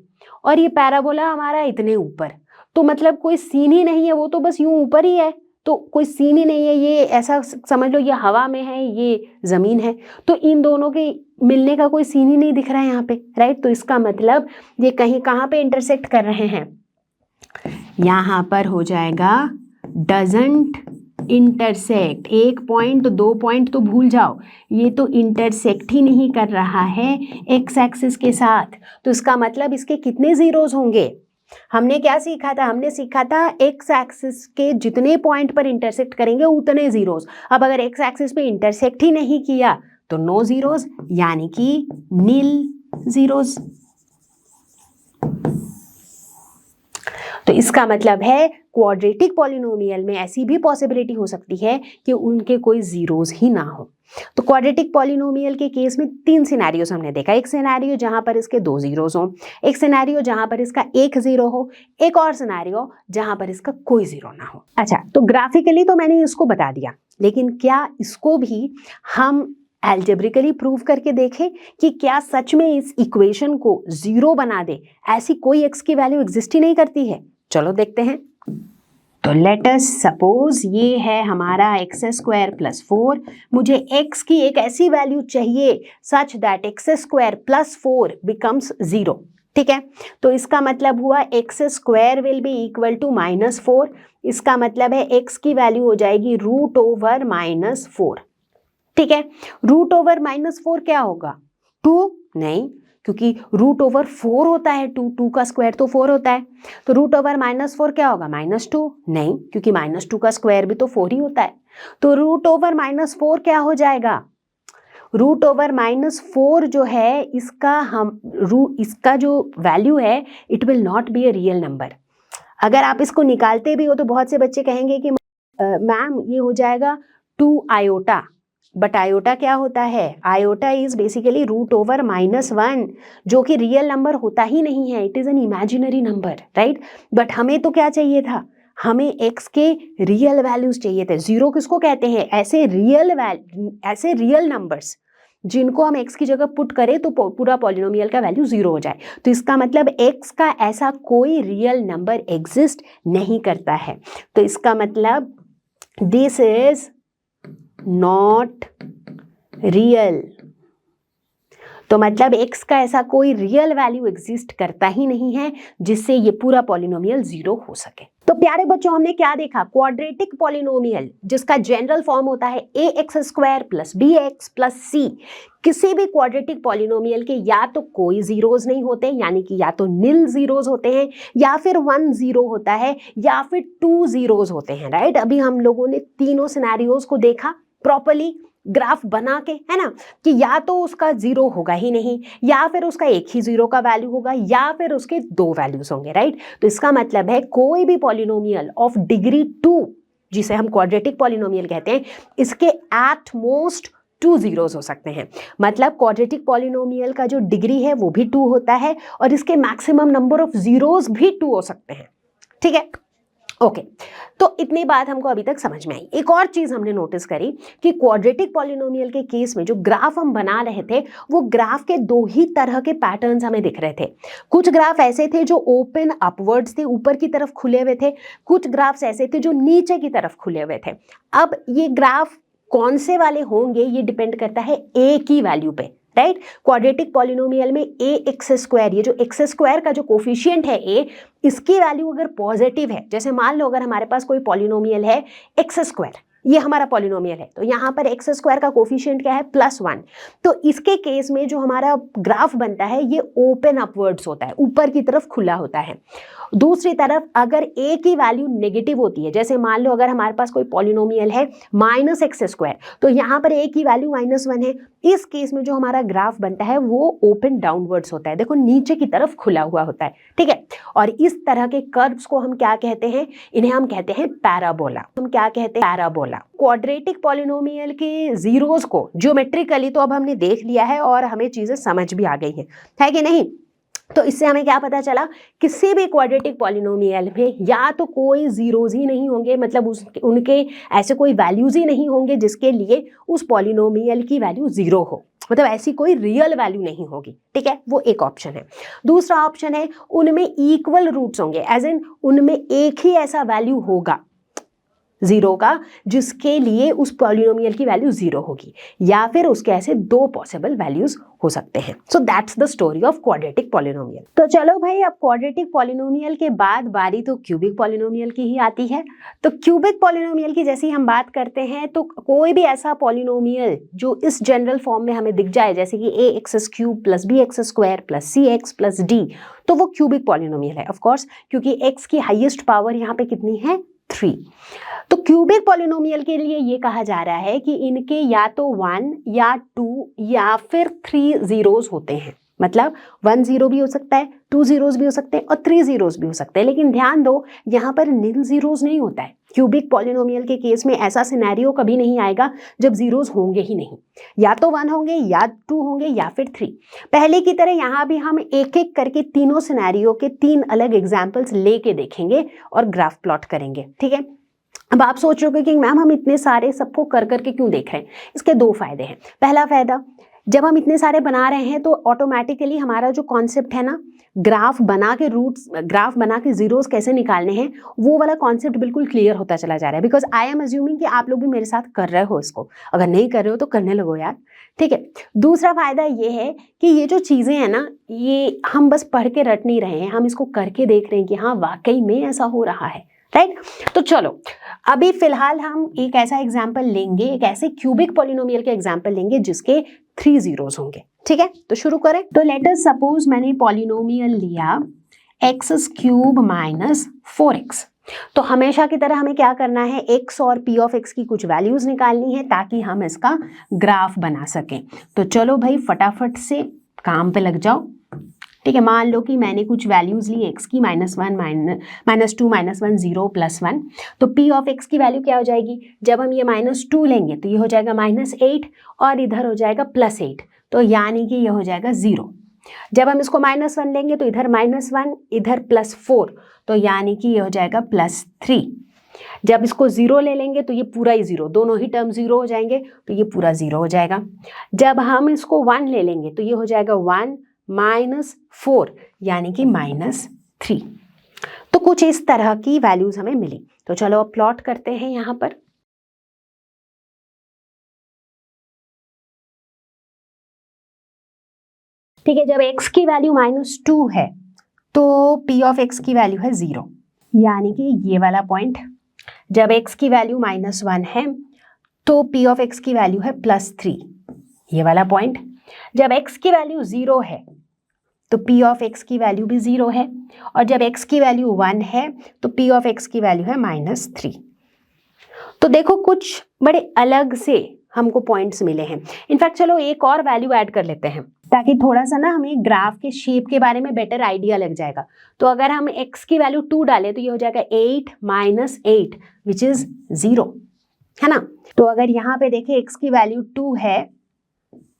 Speaker 1: और ये पैराबोला हमारा इतने ऊपर, तो मतलब कोई सीन ही नहीं है, वो तो बस यूं ऊपर ही है, तो कोई सीन ही नहीं है। ये ऐसा समझ लो ये हवा में है, ये जमीन है, तो इन दोनों के मिलने का कोई सीन ही नहीं दिख रहा है यहाँ पे, राइट। तो इसका मतलब ये कहीं कहाँ पे इंटरसेक्ट कर रहे हैं, यहाँ पर हो जाएगा डजंट इंटरसेक्ट। 1 पॉइंट 2 पॉइंट तो भूल जाओ, ये तो इंटरसेक्ट ही नहीं कर रहा है एक्स एक्सिस के साथ। तो इसका मतलब इसके कितने जीरोज होंगे, हमने क्या सीखा था, हमने सीखा था एक्स एक्सिस के जितने पॉइंट पर इंटरसेक्ट करेंगे उतने जीरोज। अब अगर एक्स एक्सिस पे इंटरसेक्ट ही नहीं किया तो नो जीरोज, यानी कि नील जीरोज। तो इसका मतलब है क्वाड्रेटिक पॉलिनोमियल में ऐसी भी पॉसिबिलिटी हो सकती है कि उनके कोई जीरोज ही ना हो। तो क्वाड्रेटिक पॉलिनोमियल के केस में 3 सिनेरियोस हमने देखा। एक सिनेरियो जहां पर इसके 2 जीरोज हो, एक सिनेरियो जहां पर इसका 1 जीरो हो, एक और सिनेरियो जहां पर इसका कोई जीरो ना हो। अच्छा, तो ग्राफिकली तो मैंने इसको बता दिया, लेकिन क्या इसको भी हम एल्जेब्रिकली प्रूव करके देखें कि क्या सच में इस इक्वेशन को जीरो बना दे, ऐसी कोई एक्स की वैल्यू एग्जिस्ट ही नहीं करती है। चलो देखते हैं। तो लेट अस सपोज ये है हमारा x² + 4, मुझे x की एक ऐसी वैल्यू चाहिए सच दैट x² + 4 बिकम्स 0। ठीक है, तो इसका मतलब हुआ x² will be equal to -4। इसका मतलब है x की वैल्यू हो जाएगी √−4। ठीक है, √−4 क्या होगा, 2 नहीं, क्योंकि √4 होता है, 2 का स्क्वायर तो 4 होता है। तो √−4 क्या होगा, -2 नहीं, क्योंकि -2 का स्क्वायर भी तो 4 ही होता है। तो √−4 क्या हो जाएगा, √−4 जो है इसका जो वैल्यू है it will not be a real number. अगर आप इसको निकालते भी हो तो बहुत से बच्चे कहेंगे कि मैम ये हो जाएगा 2 आयोटा, बट आयोटा क्या होता है, आयोटा इज बेसिकली √−1 जो कि रियल नंबर होता ही नहीं है, it is an imaginary number, right. But हमें तो क्या चाहिए था, हमें x के रियल वैल्यूज चाहिए थे। जीरो किसको कहते हैं, ऐसे रियल नंबर्स जिनको हम x की जगह पुट करें तो पूरा पॉलिनोमियल का वैल्यू 0 हो जाए। तो इसका मतलब x का ऐसा कोई रियल नंबर एग्जिस्ट नहीं करता है। तो इसका मतलब दिस इज नॉट रियल। तो मतलब x का ऐसा कोई रियल वैल्यू एग्जिस्ट करता ही नहीं है जिससे ये पूरा पॉलिनोमियल 0 हो सके। तो प्यारे बच्चों हमने क्या देखा, क्वाड्रेटिक पॉलिनोमियल जिसका जनरल फॉर्म होता है ax² + bx + c। किसी भी क्वाड्रेटिक पॉलिनोमियल के या तो कोई जीरोज नहीं होते, यानी कि या तो नील जीरोज होते हैं, या फिर 1 जीरो होता है, या फिर 2 जीरोज होते हैं, राइट। अभी हम लोगों ने तीनों सिनेरियोज को देखा प्रॉपर्ली ग्राफ बना के, है ना, कि या तो उसका 0 होगा ही नहीं, या फिर उसका एक ही 0 का वैल्यू होगा, या फिर उसके 2 वैल्यूज होंगे, राइट। तो इसका मतलब है कोई भी पॉलिनोमियल ऑफ डिग्री 2 जिसे हम क्वाड्रेटिक पॉलिनोमियल कहते हैं, इसके एट मोस्ट 2 जीरोस हो सकते हैं। मतलब क्वाड्रेटिक पॉलिनोमियल का जो डिग्री है वो भी 2 होता है और इसके मैक्सिमम नंबर ऑफ जीरोस भी 2 हो सकते हैं। ठीक है, ओके तो इतनी बात हमको अभी तक समझ में आई। एक और चीज हमने नोटिस करी कि क्वाड्रेटिक पॉलिनोमियल के केस में जो ग्राफ हम बना रहे थे वो ग्राफ के 2 ही तरह के पैटर्न्स हमें दिख रहे थे। कुछ ग्राफ ऐसे थे जो ओपन अपवर्ड्स थे, ऊपर की तरफ खुले हुए थे, कुछ ग्राफ्स ऐसे थे जो नीचे की तरफ खुले हुए थे। अब ये ग्राफ कौन से वाले होंगे ये डिपेंड करता है ए की वैल्यू पे, राइट। क्वाड्रेटिक पॉलिनोमियल में ए एक्स स्क्वायर, ये जो एक्स स्क्वायर का जो कोफिशिएंट है ए, इसकी वैल्यू अगर पॉजिटिव है, जैसे मान लो अगर हमारे पास कोई पॉलिनोमियल है एक्स स्क्वायर, ये हमारा पॉलिनोमियल है, तो यहाँ पर एक्स स्क्वायर का कोफिशिएंट क्या है +1, तो इसके केस में जो हमारा ग्राफ बनता है ये ओपन अपवर्ड्स होता है, ऊपर की तरफ खुला होता है। दूसरी तरफ अगर ए की वैल्यू नेगेटिव होती है, जैसे मान लो अगर हमारे पास कोई पॉलिनोमियल है -x², तो यहाँ पर ए की वैल्यू -1 है, इस केस में जो हमारा ग्राफ बनता है वो ओपन डाउनवर्ड्स होता है, देखो नीचे की तरफ खुला हुआ होता है। ठीक है, और इस तरह के कर्व्स को हम क्या कहते हैं, इन्हें हम कहते हैं पैराबोला। हम क्या कहते हैं, पैराबोला। क्वाड्रेटिक पॉलिनोमियल के जीरोस को ज्योमेट्रिकली तो अब हमने देख लिया है और हमें चीजें समझ भी आ गई है कि नहीं। तो इससे हमें क्या पता चला, किसी भी क्वाड्रेटिक पॉलिनोमियल में या तो कोई जीरोज ही नहीं होंगे, मतलब उनके ऐसे कोई वैल्यूज ही नहीं होंगे जिसके लिए उस पॉलिनोमियल की वैल्यू 0 हो, मतलब ऐसी कोई रियल वैल्यू नहीं होगी। ठीक है, वो एक ऑप्शन है। दूसरा ऑप्शन है उनमें इक्वल रूट्स होंगे, एज इन उनमें एक ही ऐसा वैल्यू होगा 0 का जिसके लिए उस पॉलिनोमियल की वैल्यू 0 होगी, या फिर उसके ऐसे 2 पॉसिबल वैल्यूज हो सकते हैं। So that's the story of quadratic polynomial. तो चलो भाई, अब क्वाड्रेटिक पॉलिनोमियल के बाद बारी तो क्यूबिक पॉलिनोमियल की ही आती है। तो क्यूबिक पॉलिनोमियल की जैसे ही हम बात करते हैं तो कोई भी ऐसा पॉलिनोमियल जो इस जनरल फॉर्म में हमें दिख जाए, जैसे कि ax³ + bx² + cx + d, तो वो क्यूबिक पॉलिनोमियल है ऑफकोर्स, क्योंकि x की हाईएस्ट पावर यहाँ पे कितनी है, 3। तो क्यूबिक पॉलिनोमियल के लिए ये कहा जा रहा है कि इनके या तो 1 या 2 या फिर 3 जीरोस होते हैं, मतलब 1 जीरो भी हो सकता है, 2 जीरोस भी हो सकते हैं और 3 जीरोस भी हो सकते हैं। लेकिन ध्यान दो, यहाँ पर निल जीरोस नहीं होता है। क्यूबिक पॉलिनोमियल के केस में ऐसा सिनेरियो कभी नहीं आएगा जब जीरोस होंगे ही नहीं, या तो 1 होंगे या 2 होंगे या फिर 3। पहले की तरह यहाँ भी हम एक एक करके तीनों सिनेरियो के 3 अलग एग्जाम्पल्स लेके देखेंगे और ग्राफ प्लॉट करेंगे। ठीक है, अब आप सोच रहे हो कि मैम हम इतने सारे सबको कर करके क्यों देख रहे हैं। इसके 2 फायदे हैं। पहला फायदा, जब हम इतने सारे बना रहे हैं तो ऑटोमेटिकली हमारा जो कॉन्सेप्ट है ना, ग्राफ बना के रूट्स, ग्राफ बना के जीरोस कैसे निकालने हैं, वो वाला कॉन्सेप्ट बिल्कुल क्लियर होता चला जा रहा है। बिकॉज आई एम अज्यूमिंग कि आप लोग भी मेरे साथ कर रहे हो इसको, अगर नहीं कर रहे हो तो करने लगो यार। ठीक है, दूसरा फायदा ये है कि ये जो चीज़ें हैं ना, ये हम बस पढ़ के रट नहीं रहे हैं, हम इसको करके देख रहे हैं कि हाँ वाकई में ऐसा हो रहा है, राइट। तो चलो अभी फिलहाल हम एक ऐसा एग्जाम्पल लेंगे, एक ऐसे क्यूबिक पॉलिनोमियल के एग्जाम्पल लेंगे जिसके 3 जीरोस होंगे। ठीक है, तो शुरू करें। तो लेट अस सपोज मैंने पॉलिनोमियल लिया x³ - 4x। तो हमेशा की तरह हमें क्या करना है, x और p ऑफ x की कुछ वैल्यूज निकालनी है ताकि हम इसका ग्राफ बना सकें। तो चलो भाई फटाफट से काम पे लग जाओ। ठीक है, मान लो कि मैंने कुछ वैल्यूज ली x की -1 -2 -1 0 +1। तो p ऑफ x की वैल्यू क्या हो जाएगी, जब हम ये -2 लेंगे तो ये हो जाएगा -8 और इधर हो जाएगा +8, तो यानी कि ये हो जाएगा 0। जब हम इसको -1 लेंगे तो इधर -1 इधर +4, तो यानी कि ये हो जाएगा +3। जब इसको 0 ले लेंगे तो ये पूरा ही 0, दोनों ही टर्म 0 हो जाएंगे, तो ये पूरा 0 हो जाएगा। जब हम इसको 1 ले लेंगे तो ये हो जाएगा 1 -4 यानी कि -3। तो कुछ इस तरह की वैल्यूज हमें मिली। तो चलो अब प्लॉट करते हैं यहाँ पर। ठीक है, जब x की वैल्यू -2 है तो p ऑफ x की वैल्यू है 0, यानी कि ये वाला पॉइंट। जब x की वैल्यू -1 है तो p ऑफ x की वैल्यू है +3, ये वाला पॉइंट। जब x की वैल्यू 0 है तो p ऑफ x की वैल्यू भी 0 है, और जब x की वैल्यू 1 है तो p ऑफ x की वैल्यू है -3। तो देखो कुछ बड़े अलग से हमको पॉइंट्स मिले हैं। इनफैक्ट चलो एक और वैल्यू ऐड कर लेते हैं ताकि थोड़ा सा ना हमें ग्राफ के शेप के बारे में बेटर आइडिया लग जाएगा। तो अगर हम x की वैल्यू 2 डालें तो ये हो जाएगा 8 - 8 विच इज 0, है ना। तो अगर यहाँ पे देखें x की वैल्यू 2 है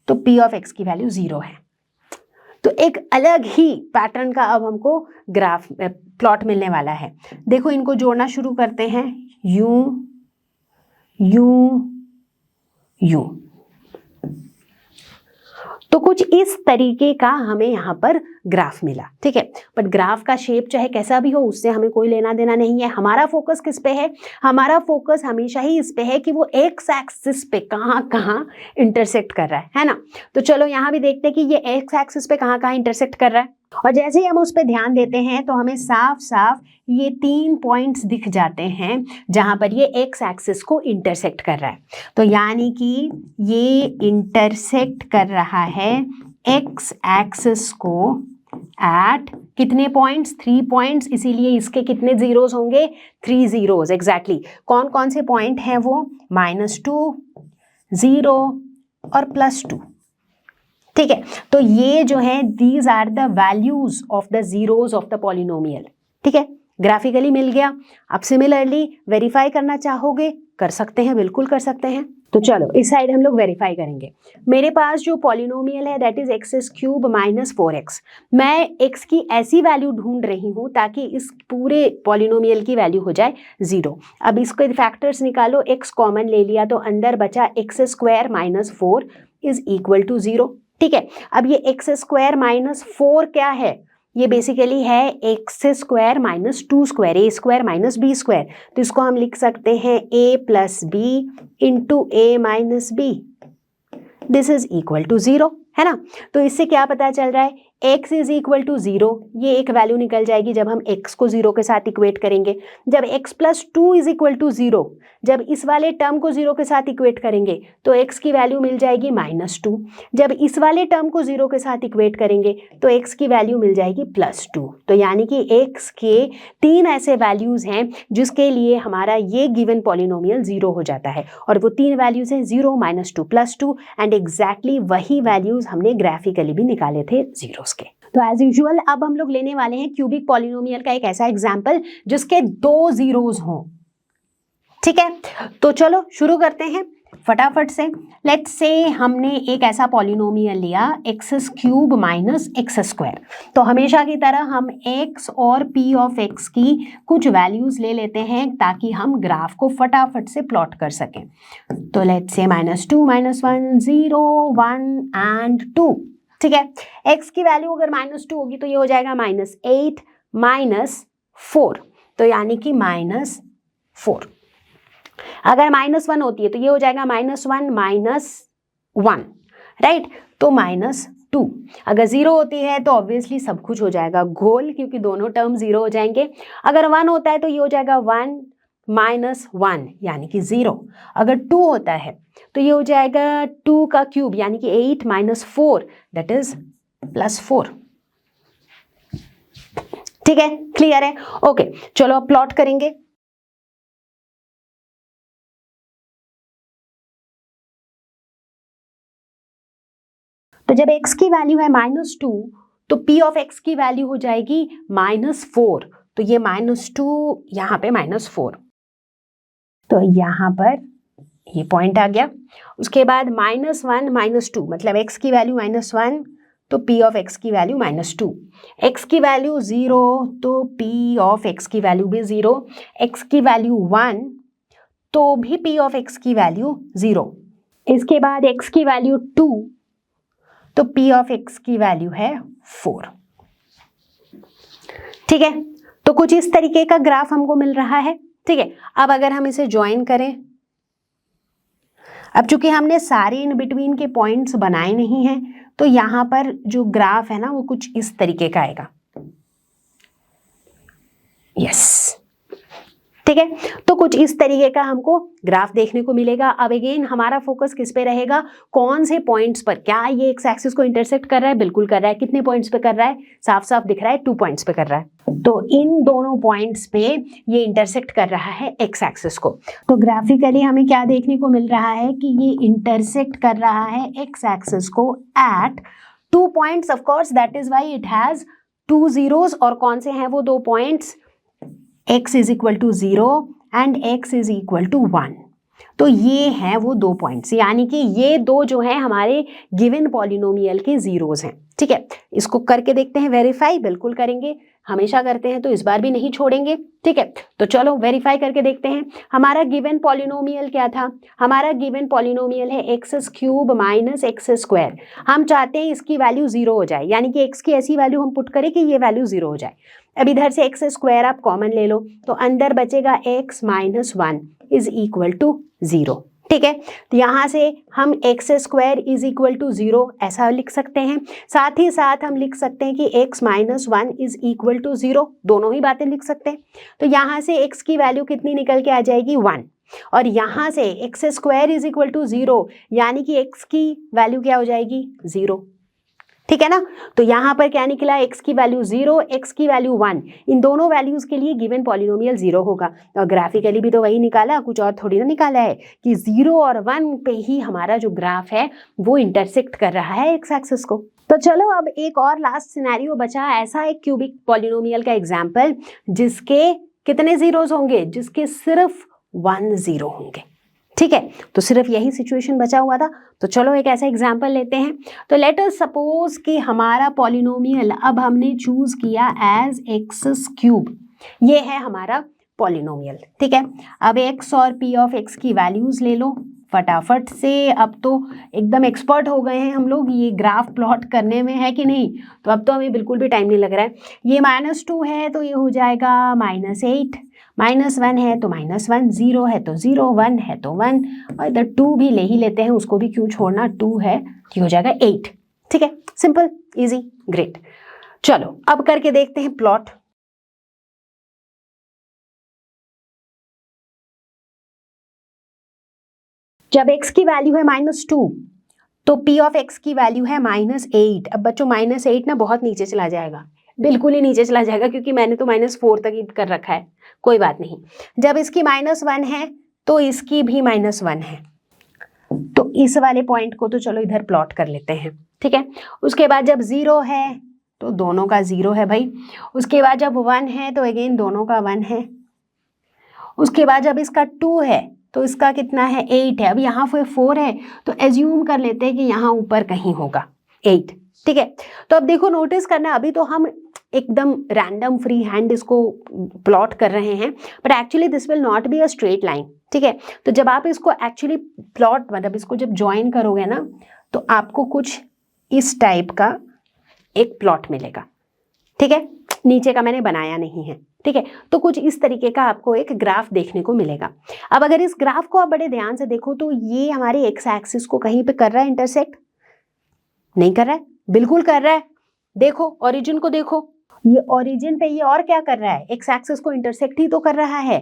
Speaker 1: तो p ऑफ x की वैल्यू 0 है। तो एक अलग ही पैटर्न का अब हमको ग्राफ प्लॉट मिलने वाला है। देखो इनको जोड़ना शुरू करते हैं, यूं यूं यूं, तो कुछ इस तरीके का हमें यहाँ पर ग्राफ मिला, ठीक है। बट ग्राफ का शेप चाहे कैसा भी हो उससे हमें कोई लेना देना नहीं है। हमारा फोकस किस पे है? हमारा फोकस हमेशा ही इस पे है कि वो एक्स एक्सिस पे कहाँ कहाँ इंटरसेक्ट कर रहा है ना। तो चलो यहाँ भी देखते हैं कि ये एक्स एक्सिस पे कहाँ कहाँ इंटरसेक्ट कर रहा है, और जैसे ही हम उस पर ध्यान देते हैं तो हमें साफ साफ ये 3 पॉइंट्स दिख जाते हैं जहां पर ये एक्स एक्सिस को इंटरसेक्ट कर रहा है। तो यानी कि ये इंटरसेक्ट कर रहा है एक्स एक्सिस को एट कितने पॉइंट्स? 3 पॉइंट्स, इसीलिए इसके कितने जीरोस होंगे? 3 जीरोस एग्जैक्टली। कौन कौन से पॉइंट हैं वो? -2, 0 और +2, ठीक है। तो ये जो है these are the values of the zeros of the polynomial, ठीक है। ग्राफिकली मिल गया। अब सिमिलरली वेरीफाई करना चाहोगे कर सकते हैं, बिल्कुल कर सकते हैं। तो चलो इस साइड हम लोग वेरीफाई करेंगे। मेरे पास जो पॉलिनोमियल है दैट इज x³ - 4x। मैं x की ऐसी वैल्यू ढूंढ रही हूं ताकि इस पूरे पॉलिनोमियल की वैल्यू हो जाए 0। अब इसके फैक्टर्स निकालो, x कॉमन ले लिया तो अंदर बचा x² - 4 इज इक्वल टू 0, ठीक है। अब ये x² - 4 क्या है? ये बेसिकली है x² - 2 square, a square - b square. तो इसको हम लिख सकते हैं a + b into a - b, this is equal to 0, है ना। तो इससे क्या पता चल रहा है? x इज इक्वल टू 0, ये एक वैल्यू निकल जाएगी जब हम x को 0 के साथ इक्वेट करेंगे। जब x + 2 इज इक्वल टू 0, जब इस वाले टर्म को 0 के साथ इक्वेट करेंगे तो x की वैल्यू मिल जाएगी -2। जब इस वाले टर्म को 0 के साथ इक्वेट करेंगे तो x की वैल्यू मिल जाएगी +2। तो यानी कि x के 3 ऐसे वैल्यूज हैं जिसके लिए हमारा ये गिवन पॉलिनोमियल 0 हो जाता है, और वो 3 वैल्यूज हैं 0, -2, +2, एंड एग्जैक्टली वही वैल्यूज हमने ग्राफिकली भी निकाले थे जीरोस के। तो एज यूजुअल अब हम लोग लेने वाले हैं क्यूबिक पॉलिनोमियल का एक ऐसा एग्जाम्पल जिसके 2 जीरोस हों, ठीक है। तो चलो शुरू करते हैं फटाफट से। लेट्स से हमने एक ऐसा पॉलिनोमियल लिया x³ - x²। तो हमेशा की तरह हम x और p ऑफ x की कुछ वैल्यूज ले लेते हैं ताकि हम ग्राफ को फटाफट से प्लॉट कर सकें। तो लेट्स से -2, -1, 0, 1 एंड 2, ठीक है। x की वैल्यू अगर -2 होगी तो ये हो जाएगा -8 -4, तो यानी कि -4। अगर -1 होती है तो ये हो जाएगा -1 -1, राइट, तो -2। अगर 0 होती है तो ऑब्वियसली सब कुछ हो जाएगा गोल, क्योंकि दोनों टर्म 0 हो जाएंगे। अगर 1 होता है तो ये हो जाएगा 1 -1 यानी कि 0। अगर 2 होता है तो ये हो जाएगा 2 का क्यूब यानी कि 8 - 4 दैट इज +4, ठीक है। क्लियर है? ओके, चलो अब प्लॉट करेंगे। तो जब x की वैल्यू है -2 तो p ऑफ x की वैल्यू हो जाएगी -4, तो ये -2 यहाँ पे -4, तो यहाँ पर ये पॉइंट आ गया। उसके बाद -1 -2 मतलब x की वैल्यू -1 तो p ऑफ x की वैल्यू -2, x की वैल्यू 0 तो p ऑफ x की वैल्यू भी 0, x की वैल्यू 1 तो भी p ऑफ x की वैल्यू 0। इसके बाद x की वैल्यू 2 तो p ऑफ x की वैल्यू है 4, ठीक है। तो कुछ इस तरीके का ग्राफ हमको मिल रहा है, ठीक है। अब अगर हम इसे ज्वाइन करें, अब चूंकि हमने सारे इन बिटवीन के पॉइंट्स बनाए नहीं हैं तो यहां पर जो ग्राफ है ना वो कुछ इस तरीके का आएगा, यस, ठीक है। तो कुछ इस तरीके का हमको ग्राफ देखने को मिलेगा। अब अगेन हमारा फोकस किस पे रहेगा? कौन से पॉइंट्स पर? क्या ये एक्स एक्सिस को इंटरसेक्ट कर रहा है? बिल्कुल कर रहा है। कितने पॉइंट्स पे कर रहा है? साफ साफ दिख रहा है, 2 पॉइंट्स पे कर रहा है। तो इन दोनों पॉइंट्स पे ये इंटरसेक्ट कर रहा है एक्स एक्सिस को। तो ग्राफिकली हमें क्या देखने को मिल रहा है कि ये इंटरसेक्ट कर रहा है एक्स एक्सिस को at 2 points, of course that is why it has 2 zeros. और कौन से हैं वो 2 points? x is equal to 0 and x is equal to 1. तो ये हैं वो 2 पॉइंट्स, यानी कि ये 2 जो है हमारे गिवन पॉलिनोमियल के जीरोस हैं। ठीक है, इसको करके देखते हैं वेरीफाई, बिल्कुल करेंगे, हमेशा करते हैं तो इस बार भी नहीं छोड़ेंगे। ठीक है, तो चलो वेरीफाई करके देखते हैं। हमारा गिवन पॉलिनोमियल क्या था? हमारा गिवन पॉलिनोमियल है x cube minus x square. हम चाहते हैं इसकी वैल्यू 0 हो जाए, यानी कि x की ऐसी वैल्यू हम पुट करें कि ये वैल्यू 0 हो जाए। अब इधर से एक्स स्क्वायर आप कॉमन ले लो, तो अंदर बचेगा x minus 1 is equal to 0। ठीक है, तो यहाँ से हम x square is equal to 0 ऐसा लिख सकते हैं। साथ ही साथ हम लिख सकते हैं कि x minus 1 is equal to 0, दोनों ही बातें लिख सकते हैं। तो यहाँ से x की वैल्यू कितनी निकल के आ जाएगी? 1, और यहाँ से x square is equal to 0, यानी कि x की वैल्यू क्या हो जाएगी? 0। ठीक है ना, तो यहाँ पर क्या निकला? x की वैल्यू 0, x की वैल्यू 1, इन दोनों वैल्यूज के लिए गिवन पॉलिनोमियल 0 होगा। और ग्राफिकली भी तो वही निकाला, कुछ और थोड़ी ना निकाला है कि 0 और 1 पे ही हमारा जो ग्राफ है वो इंटरसेक्ट कर रहा है एक्स एक्सिस को। तो चलो अब एक और लास्ट सिनेरियो बचा, ऐसा एक क्यूबिक पॉलिनोमियल का एग्जाम्पल जिसके कितने जीरोज होंगे? जिसके सिर्फ 1 0 होंगे। ठीक है, तो सिर्फ यही सिचुएशन बचा हुआ था। तो चलो एक ऐसा एग्जाम्पल लेते हैं। तो लेट अस सपोज कि हमारा पॉलिनोमियल अब हमने चूज किया एज एक्स क्यूब, ये है हमारा पॉलिनोमियल। ठीक है, अब x और p ऑफ x की वैल्यूज ले लो फटाफट से। अब तो एकदम एक्सपर्ट हो गए हैं हम लोग ये ग्राफ प्लॉट करने में, है कि नहीं? तो अब तो हमें बिल्कुल भी टाइम नहीं लग रहा है। ये -2 है तो ये हो जाएगा -8, -1 है तो -1, 0 है तो 0, 1 है तो 1, और इधर 2 भी ले ही लेते हैं, उसको भी क्यों छोड़ना, 2 है तो हो जाएगा 8। ठीक है, सिंपल, इजी, ग्रेट। चलो अब करके देखते हैं प्लॉट। जब x की वैल्यू है -2 तो p ऑफ x की वैल्यू है -8। अब बच्चों -8 ना बहुत नीचे चला जाएगा, बिल्कुल ही नीचे चला जाएगा, क्योंकि मैंने तो -4 तक ही कर रखा है। कोई बात नहीं, जब इसकी -1 है तो इसकी भी -1 है, तो इस वाले पॉइंट को तो चलो इधर प्लॉट कर लेते हैं। ठीक है, उसके बाद जब 0 है तो दोनों का 0 है भाई। उसके बाद जब 1 है तो अगेन दोनों का 1 है। उसके बाद जब इसका 2 है तो इसका कितना है? 8 है। अब यहाँ 4 है तो एज्यूम कर लेते हैं कि यहाँ ऊपर कहीं होगा 8। ठीक है, तो अब देखो नोटिस करना, अभी तो हम एकदम रैंडम फ्री हैंड इसको प्लॉट कर रहे हैं, but actually this will not be a straight line. ठीक है, तो जब आप इसको एक्चुअली प्लॉट मतलब इसको जब ज्वाइन करोगे ना तो आपको कुछ इस टाइप का एक प्लॉट मिलेगा। ठीक है, नीचे का मैंने बनाया नहीं है। ठीक है, तो कुछ इस तरीके का आपको एक ग्राफ देखने को मिलेगा। अब अगर इस ग्राफ को आप बड़े ध्यान से देखो तो ये हमारे एक्स एक्सिस को कहीं पे कर रहा है इंटरसेक्ट? नहीं कर रहा है, बिल्कुल कर रहा है। देखो ओरिजिन को देखो, ये ओरिजिन पे ये और क्या कर रहा है? एक्स एक्सिस को इंटरसेक्ट ही तो कर रहा है।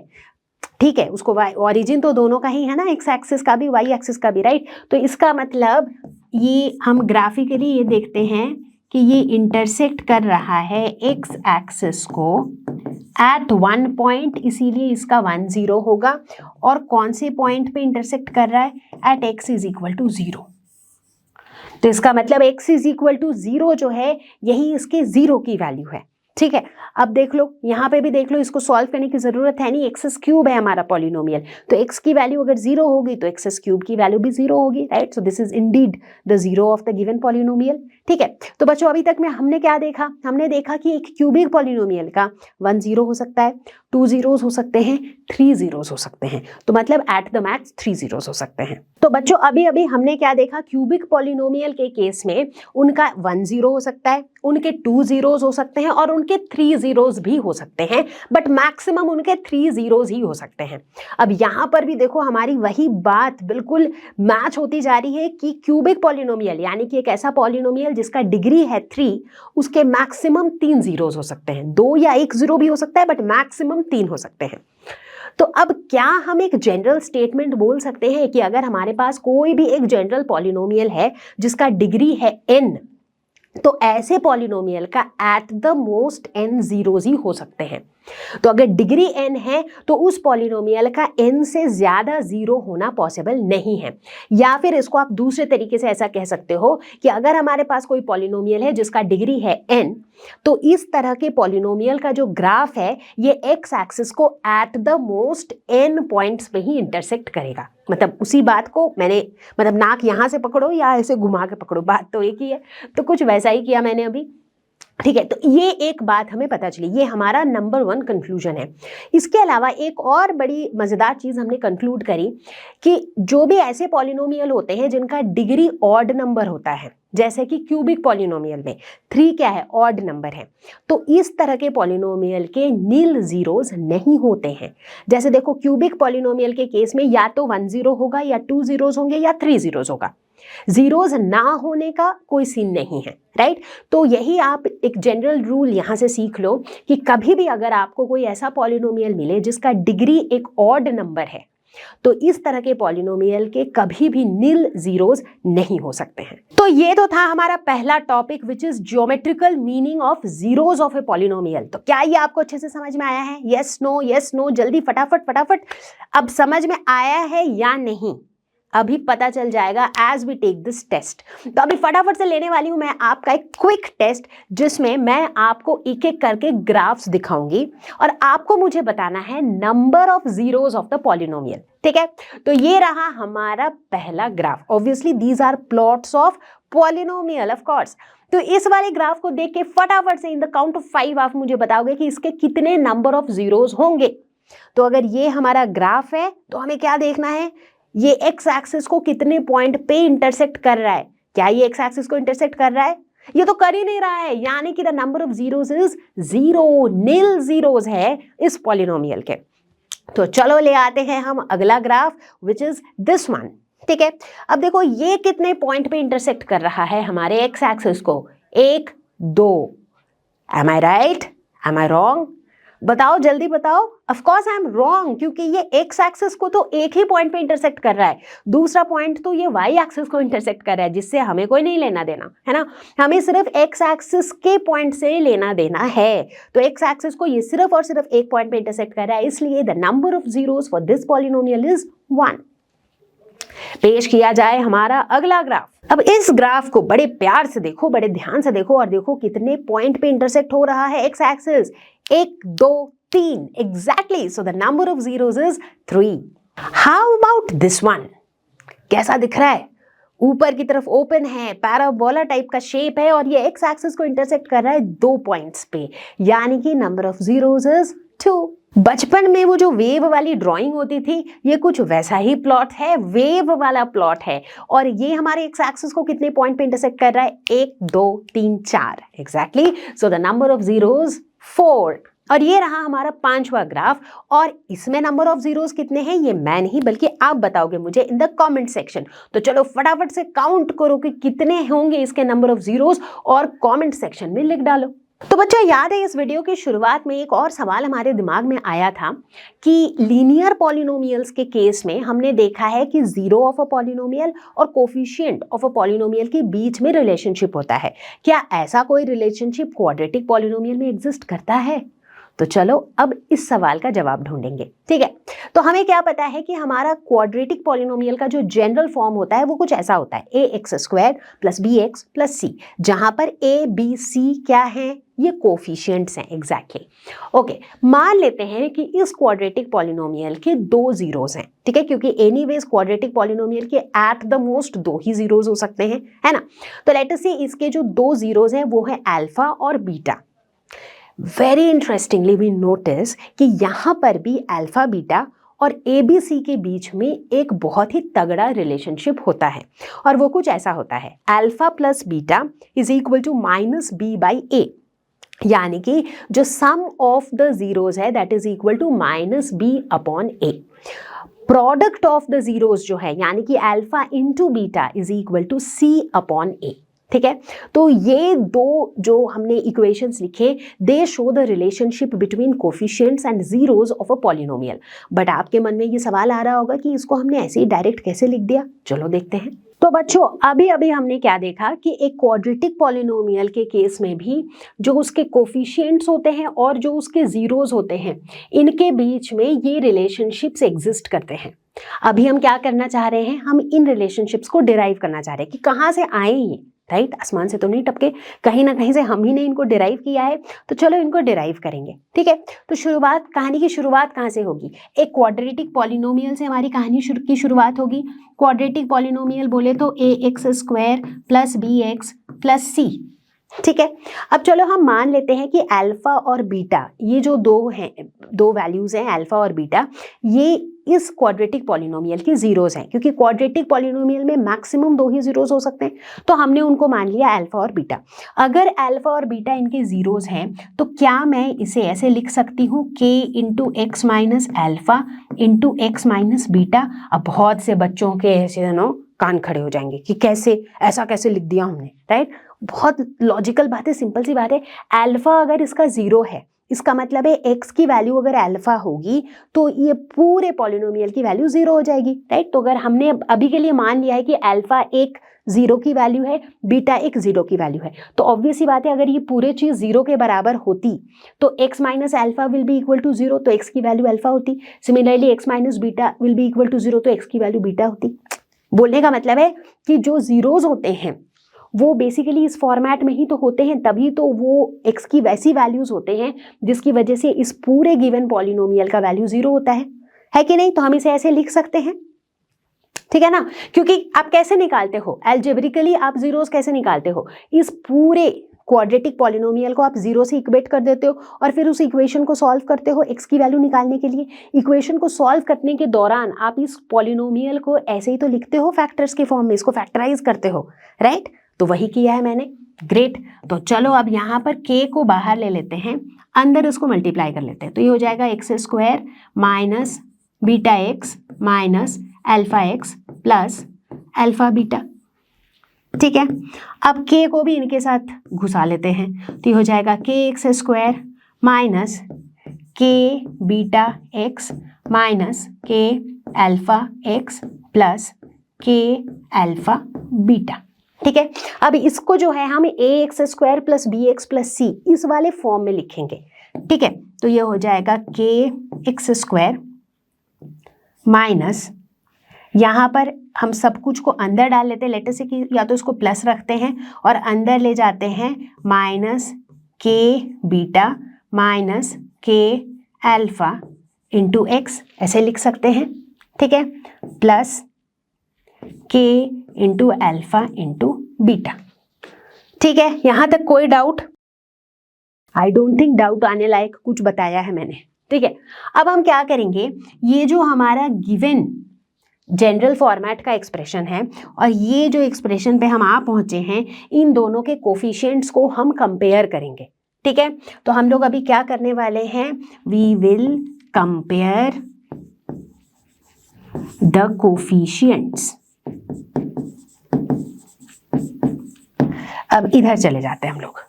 Speaker 1: ठीक है, उसको वाई, ओरिजिन तो दोनों का ही है ना, एक्स एक्सिस का भी वाई एक्सिस का भी, राइट? तो इसका मतलब ये हम ग्राफिकली ये देखते हैं कि ये इंटरसेक्ट कर रहा है एक्स एक्सिस को एट 1 पॉइंट, इसीलिए इसका 1 0 होगा। और कौन से पॉइंट पे इंटरसेक्ट कर रहा है? At x is equal to 0। तो इसका मतलब x इज इक्वल टू 0 जो है यही इसके 0 की वैल्यू है। ठीक है, अब देख लो यहाँ पे भी देख लो, इसको सॉल्व करने की जरूरत है नहीं, एक्स क्यूब है हमारा पॉलिनोमियल, तो x की वैल्यू अगर 0 होगी तो एक्स क्यूब की वैल्यू भी 0 होगी, right? So this is Indeed the 0 of the given polynomial. ठीक है, तो बच्चों अभी तक में हमने क्या देखा? हमने देखा कि एक क्यूबिक पॉलिनोमियल का 1 0 हो सकता है, 2 zeros हो सकते हैं, 3 zeros हो सकते हैं, तो मतलब एट द मैक्स 3 zeros हो सकते हैं। तो बच्चों अभी अभी हमने क्या देखा? क्यूबिक पॉलिनोमियल के केस में उनका 1 0 हो सकता है, उनके 2 zeros हो सकते हैं और उनके 3 zeros भी हो सकते हैं, बट मैक्सिमम उनके 3 zeros ही हो सकते हैं। अब यहाँ पर भी देखो हमारी वही बात बिल्कुल मैच होती जा रही है कि क्यूबिक पॉलिनोमियल यानी कि एक ऐसा पॉलिनोमियल जिसका डिग्री है 3, उसके मैक्सिमम 3 zeros हो सकते हैं, 2 या 1 0 भी हो सकता है, बट मैक्सिमम 3 हो सकते हैं। तो अब क्या हम एक जनरल स्टेटमेंट बोल सकते हैं कि अगर हमारे पास कोई भी एक जनरल पॉलिनोमियल है जिसका डिग्री है n, तो ऐसे पॉलिनोमियल का at the most n zeros ही हो सकते हैं। तो अगर डिग्री n है तो उस पॉलिनोमियल का n से ज्यादा 0 होना पॉसिबल नहीं है। या फिर इसको आप दूसरे तरीके से ऐसा कह सकते हो कि अगर हमारे पास कोई पॉलिनोमियल है जिसका डिग्री है n, तो इस तरह के पॉलिनोमियल का जो ग्राफ है ये x एक्सिस को at the most n points पे ही इंटरसेक्ट करेगा। मतलब उसी बात को मैंने, मतलब नाक यहां से पकड़ो या ऐसे घुमा के पकड़ो, बात तो एक ही है। तो कुछ वैसा ही किया मैंने अभी, ठीक है। तो ये एक बात हमें पता चली, ये हमारा नंबर 1 कंक्लूजन है। इसके अलावा एक और बड़ी मजेदार चीज हमने कंक्लूड करी कि जो भी ऐसे पॉलिनोमियल होते हैं जिनका डिग्री ऑड नंबर होता है, जैसे कि क्यूबिक पॉलिनोमियल में 3 क्या है, ऑड नंबर है, तो इस तरह के पॉलिनोमियल के नील जीरोज नहीं होते हैं। जैसे देखो क्यूबिक पॉलिनोमियल के केस में या तो 1 0 होगा या 2 जीरोज होंगे या 3 जीरोज होगा, जीरोज ना होने का कोई सीन नहीं है, राइट। तो यही आप एक जनरल रूल यहां से सीख लो कि कभी भी अगर आपको कोई ऐसा पॉलिनोमियल मिले जिसका डिग्री एक ऑड नंबर है, तो इस तरह के पॉलिनोमियल के कभी भी नील जीरोज नहीं हो सकते हैं। तो ये तो था हमारा पहला topic which is geometrical meaning of zeros of a polynomial. तो क्या ये आपको अच्छे से समझ में आया है? यस नो, जल्दी फटाफट फटाफट, अब समझ में आया है या नहीं? अभी पता चल जाएगा as we take this test. तो अभी फटाफट से लेने वाली हूं मैं आपका एक क्विक टेस्ट, जिसमें मैं आपको एक एक करके ग्राफ्स दिखाऊंगी और आपको मुझे बताना है number of zeros of the polynomial, ठीक है। तो ये रहा हमारा पहला graph. Obviously these are plots of polynomial of course. तो इस वाले ग्राफ को देख के फटाफट से इन द काउंट ऑफ 5 आप मुझे बताओगे कि इसके कितने नंबर ऑफ जीरोज होंगे। तो अगर ये हमारा ग्राफ है तो हमें क्या देखना है, ये एक्स एक्सिस को कितने पॉइंट पे इंटरसेक्ट कर रहा है। क्या ये एक्स एक्सिस को इंटरसेक्ट कर रहा है? ये तो कर ही नहीं रहा है, यानी कि the number of zeros is 0, nil zeros है इस पॉलिनोमियल के। तो चलो ले आते हैं हम अगला graph which is this one, ठीक है। अब देखो ये कितने पॉइंट पे इंटरसेक्ट कर रहा है हमारे एक्स एक्सिस को, 1 2। Am I right, am I wrong? बताओ जल्दी बताओ। Of course I am wrong, क्योंकि ये एक्स एक्सिस को तो एक ही पॉइंट पे इंटरसेक्ट कर रहा है, दूसरा पॉइंट तो ये वाई एक्सिस को इंटरसेक्ट कर रहा है, जिससे हमें कोई नहीं लेना देना है ना। हमें सिर्फ एक्स एक्सिस के पॉइंट से लेना देना है। तो एक्स एक्सिस को ये सिर्फ और सिर्फ एक पॉइंट पे इंटरसेक्ट कर रहा है, इसलिए the number of zeros for this polynomial is 1। पेश किया जाए हमारा अगला ग्राफ। अब इस ग्राफ को बड़े प्यार से देखो, बड़े ध्यान से देखो और देखो कितने पॉइंट पे इंटरसेक्ट हो रहा है x axis, 1 2 3 exactly. So the number of zeros is 3। How about this one? कैसा दिख रहा है? ऊपर की तरफ ओपन है, पैराबोला टाइप का शेप है और ये एक्स एक्सिस को इंटरसेक्ट कर रहा है 2 पॉइंट्स पे, यानी कि नंबर ऑफ जीरोस इज 2। बचपन में वो जो वेव वाली ड्राइंग होती थी, ये कुछ वैसा ही प्लॉट है, वेव वाला प्लॉट है। और ये हमारे एक्स एक्सिस को कितने पॉइंट पे इंटरसेक्ट कर रहा है? 1 2 3 4 exactly. So the number of zeros 4। और ये रहा हमारा 5वां ग्राफ, और इसमें नंबर ऑफ जीरोस कितने हैं ये मैं नहीं बल्कि आप बताओगे मुझे इन द कमेंट सेक्शन। तो चलो फटाफट से काउंट करो कि कितने होंगे इसके नंबर ऑफ जीरोस और कमेंट सेक्शन में लिख डालो। तो बच्चों याद है इस वीडियो की शुरुआत में एक और सवाल हमारे दिमाग में आया था कि लीनियर पॉलिनोमियल्स के केस में हमने देखा है कि जीरो ऑफ अ पॉलिनोमियल और कोफिशिएंट ऑफ अ पॉलिनोमियल के बीच में रिलेशनशिप होता है। क्या ऐसा कोई रिलेशनशिप क्वाड्रेटिक पॉलिनोमियल में एग्जिस्ट करता है? तो चलो अब इस सवाल का जवाब ढूंढेंगे, ठीक है। तो हमें क्या पता है कि हमारा क्वाड्रेटिक पॉलिनोमियल का जो जनरल फॉर्म होता है वो कुछ ऐसा होता है, ax² + bx + c, जहां पर a b c क्या है? ये कोफिशिएंट्स हैं एग्जैक्टली। ओके, मान लेते हैं कि इस क्वाड्रेटिक पॉलिनोमियल के 2 जीरोस हैं, ठीक है, क्योंकि एनीवेज क्वाड्रेटिक पॉलिनोमियल के at the most 2 he zeros हो सकते हैं, है ना। तो लेट अस से इसके जो 2 जीरोस हैं वो है अल्फा और beta. Very interestingly we notice कि यहाँ पर भी अल्फा बीटा और ABC के बीच में एक बहुत ही तगड़ा रिलेशनशिप होता है, और वो कुछ ऐसा होता है, alpha + beta is equal to -b/a, यानी कि जो सम ऑफ द जीरोस है that is equal to -b/a। Product of the zeros जो है यानी कि alpha into beta is equal to c/a। ठीक है। तो ये दो जो हमने इक्वेशंस लिखे, दे show the relationship between coefficients and zeros of a polynomial. But आपके मन में ये सवाल आ रहा होगा कि इसको हमने ऐसे ही डायरेक्ट कैसे लिख दिया। चलो देखते हैं। तो बच्चों अभी अभी हमने क्या देखा कि एक क्वाड्रेटिक पॉलिनोमियल के केस में भी जो उसके कोफिशिएंट्स होते हैं और जो उसके जीरोस होते हैं, इनके बीच में ये रिलेशनशिप्स एग्जिस्ट करते हैं। अभी हम क्या करना चाह रहे हैं, हम इन रिलेशनशिप्स को डिराइव करना चाह रहे हैं कि कहाँ से आए ये, राइट। आसमान से तो नहीं टपके, कहीं ना कहीं से हम ही ने इनको डिराइव किया है। तो चलो इनको डिराइव करेंगे, ठीक है। तो शुरुआत, कहानी की शुरुआत कहाँ से होगी, एक क्वाड्रेटिक पॉलिनोमियल से हमारी कहानी की शुरुआत होगी। क्वाड्रेटिक पॉलिनोमियल बोले तो ax² + bx + c, ठीक है। अब चलो हम मान लेते हैं कि अल्फा और बीटा, ये जो दो हैं, दो वैल्यूज हैं अल्फा और बीटा, ये इस क्वाड्रेटिक पॉलिनोमियल की जीरोस हैं, क्योंकि क्वाड्रेटिक पॉलिनोमियल में मैक्सिमम दो ही जीरोस हो सकते हैं। तो हमने उनको मान लिया अल्फा और बीटा। अगर अल्फा और बीटा इनके जीरोस हैं तो क्या मैं इसे ऐसे लिख सकती हूँ k × x - alpha × x - beta. अब बहुत से बच्चों के ऐसे कान खड़े हो जाएंगे कि कैसे, ऐसा कैसे लिख दिया हमने, राइट। बहुत लॉजिकल बात है, सिंपल सी बात है। अल्फा अगर इसका जीरो है, इसका मतलब है x की वैल्यू अगर अल्फा होगी तो ये पूरे पॉलिनोमियल की वैल्यू जीरो हो जाएगी, राइट। तो अगर हमने अभी के लिए मान लिया है कि अल्फा एक जीरो की वैल्यू है, बीटा एक जीरो की वैल्यू है, तो ऑब्वियस सी बात है अगर ये पूरे चीज जीरो के बराबर होती तो x - alpha will be equal to zero, तो x की वैल्यू अल्फा होती। Similarly x - beta will be equal to zero, तो x की वैल्यू बीटा होती। बोलने का मतलब है कि जो जीरोज होते हैं वो बेसिकली इस फॉर्मेट में ही तो होते हैं, तभी तो वो x की वैसी वैल्यूज होते हैं जिसकी वजह से इस पूरे गिवन पॉलिनोमियल का वैल्यू जीरो होता है कि नहीं। तो हम इसे ऐसे लिख सकते हैं, ठीक है ना। क्योंकि आप कैसे निकालते हो एल्जेब्रिकली, आप जीरोस कैसे निकालते हो, इस पूरे क्वाड्रेटिक पॉलिनोमियल को आप जीरो से इक्वेट कर देते हो और फिर उस इक्वेशन को सॉल्व करते हो x की वैल्यू निकालने के लिए। इक्वेशन को सॉल्व करने के दौरान आप इस पॉलिनोमियल को ऐसे ही तो लिखते हो फैक्टर्स के फॉर्म में, इसको फैक्टराइज करते हो, राइट। तो वही किया है मैंने, ग्रेट। तो चलो अब यहाँ पर k को बाहर ले लेते हैं, अंदर उसको मल्टीप्लाई कर लेते हैं। तो ये हो जाएगा x² - βx - alpha x + alpha beta, ठीक है। अब k को भी इनके साथ घुसा लेते हैं, तो ये हो जाएगा kx² - k βx - k alpha x + k alpha beta, ठीक है। अब इसको जो है हम ax² + bx + c इस वाले फॉर्म में लिखेंगे, ठीक है। तो ये हो जाएगा kx² माइनस, यहाँ पर हम सब कुछ को अंदर डाल लेते हैं, लेटर से कि या तो इसको प्लस रखते हैं और अंदर ले जाते हैं -k beta - k alpha × x, ऐसे लिख सकते हैं, ठीक है, प्लस k × अल्फा × बीटा, ठीक है। यहां तक कोई doubt? I don't think doubt आने लायक कुछ बताया है मैंने, ठीक है। अब हम क्या करेंगे, ये जो हमारा गिवन जनरल फॉर्मेट का एक्सप्रेशन है और ये जो एक्सप्रेशन पे हम आ पहुंचे हैं, इन दोनों के कोफिशिएंट्स को हम कंपेयर करेंगे, ठीक है। तो हम लोग अभी क्या करने वाले हैं, we will compare the coefficients. अब इधर चले जाते हैं हम लोग,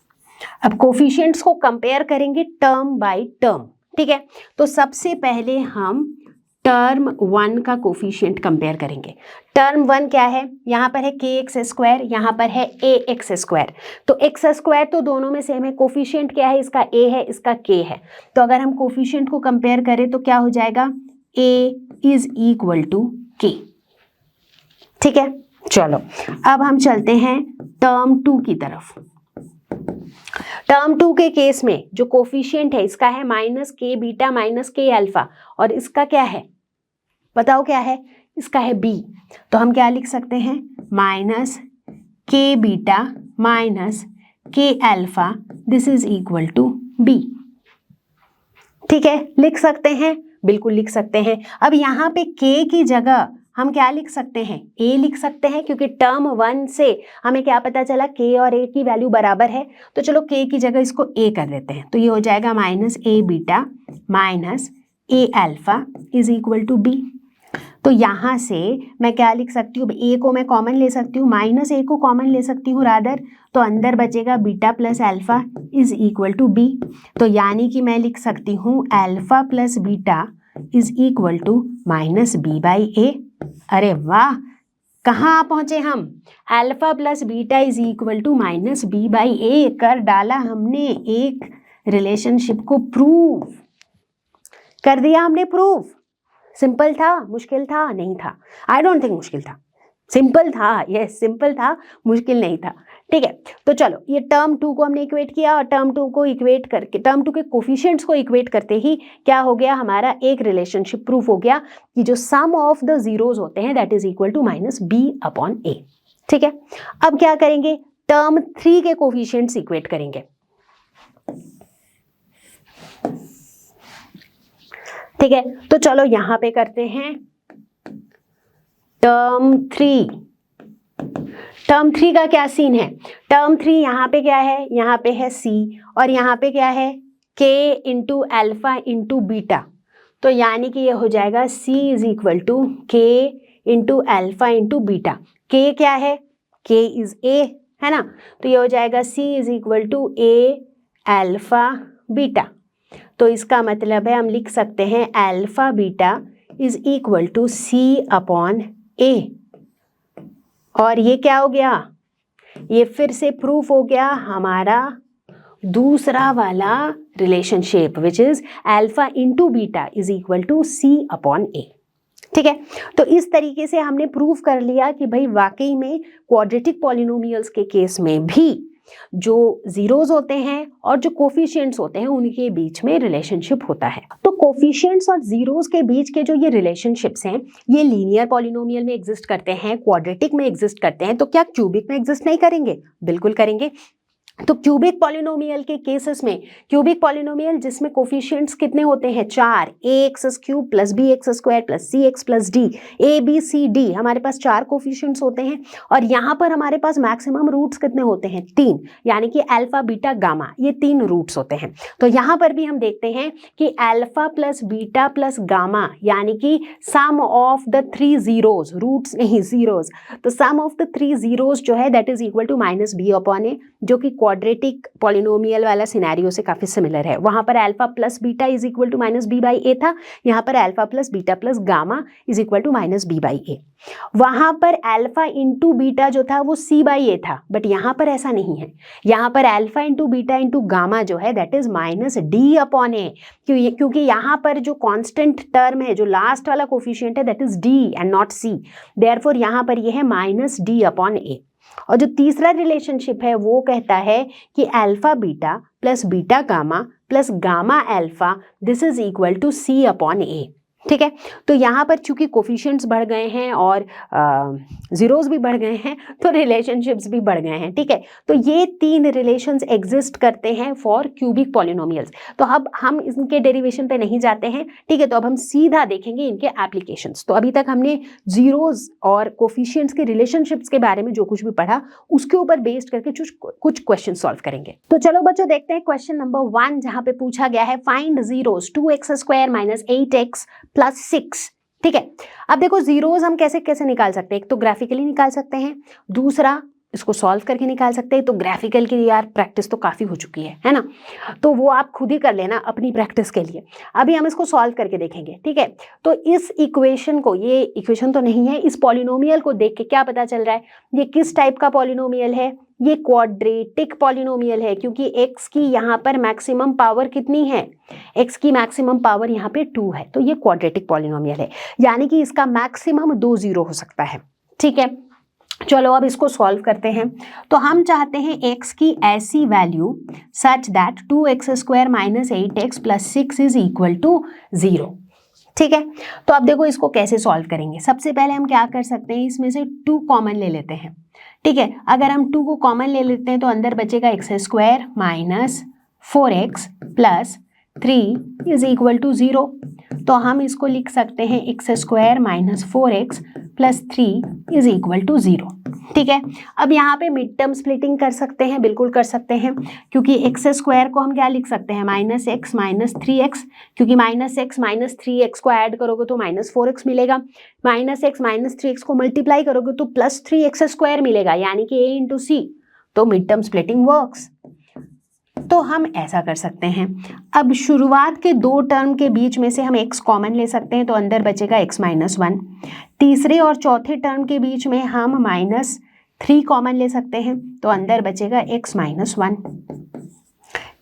Speaker 1: अब कोफिशिएंट्स को कंपेयर करेंगे टर्म बाय टर्म, ठीक है। तो सबसे पहले हम टर्म 1 का कोफिशिएंट कंपेयर करेंगे। टर्म 1 क्या है, यहाँ पर है kx², यहाँ पर है ax²। तो x² तो दोनों में सेम है, कोफिशिएंट क्या है, इसका a है, इसका k है। तो अगर हम कोफिशिएंट को कंपेयर करें तो क्या हो जाएगा, a = k, ठीक है। चलो अब हम चलते हैं टर्म 2 की तरफ। टर्म 2 के केस में जो कोफिशिएंट है इसका है -k बीटा - k अल्फा, और इसका क्या है बताओ, क्या है, इसका है b। तो हम क्या लिख सकते हैं, -k beta - k alpha, this is equal to b, ठीक है। लिख सकते हैं, बिल्कुल लिख सकते हैं। अब यहाँ पे k की जगह हम क्या लिख सकते हैं, a लिख सकते हैं, क्योंकि टर्म 1 से हमें क्या पता चला, k और a की वैल्यू बराबर है। तो चलो k की जगह इसको a कर देते हैं, तो ये हो जाएगा -a beta - a alpha is equal to b। तो यहाँ से मैं क्या लिख सकती हूँ, ए को मैं कॉमन ले सकती हूँ, माइनस ए को कॉमन ले सकती हूँ रादर, तो अंदर बचेगा beta plus alpha is equal to b. तो यानी कि मैं लिख सकती हूँ alpha plus beta is equal to minus b by a. अरे वाह, कहाँ पहुँचे हम, alpha plus beta is equal to minus b by a कर डाला हमने, एक रिलेशनशिप को प्रूव कर दिया हमने, प्रूफ। सिंपल था, मुश्किल था, नहीं था? आई डोंट थिंक मुश्किल था, सिंपल था। यस, सिंपल था, मुश्किल नहीं था। ठीक है, तो चलो ये टर्म 2 को हमने इक्वेट किया और टर्म 2 को इक्वेट करके, टर्म 2 के कोफिशिएंट्स को इक्वेट करते ही क्या हो गया, हमारा एक रिलेशनशिप प्रूफ हो गया कि जो सम ऑफ द जीरोज होते हैं that is equal to minus B upon a. ठीक है, अब क्या करेंगे, टर्म 3 के कोफिशिएंट्स इक्वेट करेंगे। ठीक है, तो चलो यहां पे करते हैं टर्म 3। टर्म 3 का क्या सीन है, टर्म 3 यहाँ पे क्या है, यहाँ पे है c और यहाँ पे क्या है k into alpha into beta. तो यानी कि ये हो जाएगा c is equal to k into alpha into beta. k क्या है, k इज a, है ना, तो ये हो जाएगा c is equal to a alpha beta. तो इसका मतलब है हम लिख सकते हैं alpha beta is equal to c upon a। और ये क्या हो गया, ये फिर से प्रूफ हो गया हमारा दूसरा वाला relationship which is alpha into beta is equal to c upon a। ठीक है, तो इस तरीके से हमने प्रूफ कर लिया कि भाई वाकई में क्वाड्रेटिक पॉलिनोमियल्स के केस में भी जो जीरोज होते हैं और जो कोफिशिएंट्स होते हैं उनके बीच में रिलेशनशिप होता है। तो कोफिशिएंट्स और जीरोज के बीच के जो ये रिलेशनशिप्स हैं ये लीनियर पॉलिनोमियल में एग्जिस्ट करते हैं, क्वाड्रेटिक में एग्जिस्ट करते हैं, तो क्या क्यूबिक में एग्जिस्ट नहीं करेंगे? बिल्कुल करेंगे। तो क्यूबिक पॉलिनोमियल के केसेस में, क्यूबिक पॉलिनोमियल जिसमें कोफिशिएंट्स कितने होते हैं, 4, ax cube plus bx square plus cx plus d, a b c d, हमारे पास 4 कोफिशिएंट्स होते हैं और यहाँ पर हमारे पास मैक्सिमम रूट्स कितने होते हैं, 3, यानी कि अल्फा बीटा गामा, ये 3 रूट्स होते हैं। तो यहाँ पर भी हम देखते हैं कि alpha plus beta plus gamma यानी कि sum of the 3 zeros, roots नहीं जीरोज, तो सम ऑफ द 3 जीरोज जो है that is equal to minus B upon a, जो कि क्वाड्रेटिक पॉलिनोमियल वाला सिनेरियो से काफी सिमिलर है। वहां पर alpha plus beta is equal to minus b by a था, यहाँ पर alpha plus beta plus gamma is equal to minus b by a. वहां पर अल्फा इंटू बीटा जो था वो सी बाई ए था, बट यहाँ पर ऐसा नहीं है, यहाँ पर alpha into beta into gamma जो है that is minus d upon a, क्योंकि यहाँ पर जो कांस्टेंट टर्म है, जो लास्ट वाला कोफिशिएंट है that is D and not C, therefore यहाँ पर ये है माइनस डी अपॉन ए। और जो तीसरा रिलेशनशिप है वो कहता है कि alpha beta plus beta gamma plus gamma alpha this is equal to c upon a. ठीक है, तो यहाँ पर चूंकि कोफिशिएंट्स बढ़ गए हैं और जीरोज भी बढ़ गए हैं तो रिलेशनशिप्स भी बढ़ गए हैं। ठीक है, तो ये 3 रिलेशंस एग्जिस्ट करते हैं फॉर क्यूबिक पॉलिनोमियल्स। तो अब हम इनके डेरिवेशन पे नहीं जाते हैं। ठीक है, तो अब हम सीधा देखेंगे इनके एप्लीकेशंस। तो अभी तक हमने जीरोज और कोफिशिएंट्स के रिलेशनशिप्स के बारे में जो कुछ भी पढ़ा उसके ऊपर बेस्ड करके कुछ क्वेश्चन सॉल्व करेंगे। तो चलो बच्चों देखते हैं क्वेश्चन नंबर 1, जहां पे पूछा गया है find zeros 2x square minus 8x plus 6। ठीक है, अब देखो जीरोज हम कैसे कैसे निकाल सकते हैं, एक तो ग्राफिकली निकाल सकते हैं, दूसरा इसको सॉल्व करके निकाल सकते हैं। तो ग्राफिकल की यार प्रैक्टिस तो काफ़ी हो चुकी है ना, तो वो आप खुद ही कर लेना अपनी प्रैक्टिस के लिए। अभी हम इसको सॉल्व करके देखेंगे। ठीक है, तो इस इक्वेशन को, ये इक्वेशन तो नहीं है, इस पॉलिनोमियल को देख के क्या पता चल रहा है ये किस टाइप का पॉलिनोमियल है, ये क्वाड्रेटिक पॉलिनोमियल है, क्योंकि x की यहाँ पर मैक्सिमम पावर कितनी है, x की मैक्सिमम पावर यहाँ पे 2 है, तो ये क्वाड्रेटिक पॉलिनोमियल है, यानी कि इसका मैक्सिमम 2 जीरो हो सकता है। ठीक है, चलो अब इसको सॉल्व करते हैं। तो हम चाहते हैं x की ऐसी value such that 2x square minus 8x plus 6 is equal to 0। ठीक है, तो अब देखो इसको कैसे सॉल्व करेंगे। सबसे पहले हम क्या कर सकते हैं, इसमें से 2 कॉमन ले लेते हैं। ठीक है, अगर हम 2 को कॉमन ले लेते हैं तो अंदर बचेगा x square minus 4x plus 3 is equal to 0। तो हम इसको लिख सकते हैं x square minus 4x plus 3 is equal to 0। ठीक है। अब यहाँ पे मिड टर्म स्प्लिटिंग कर सकते हैं, बिल्कुल कर सकते हैं, क्योंकि एक्स स्क्वायर को हम क्या लिख सकते हैं, माइनस एक्स माइनस 3x, क्योंकि माइनस एक्स माइनस 3x को ऐड करोगे तो माइनस 4x मिलेगा, माइनस एक्स माइनस 3x को मल्टीप्लाई करोगे तो प्लस 3x² मिलेगा, यानी कि a इंटू सी, तो मिड टर्म स्प्लिटिंग वर्क्स। तो हम ऐसा कर सकते हैं, अब शुरुआत के दो टर्म के बीच में से हम x कॉमन ले सकते हैं, तो अंदर बचेगा x माइनस 1। तीसरे और चौथे टर्म के बीच में हम माइनस 3 कॉमन ले सकते हैं, तो अंदर बचेगा x माइनस 1।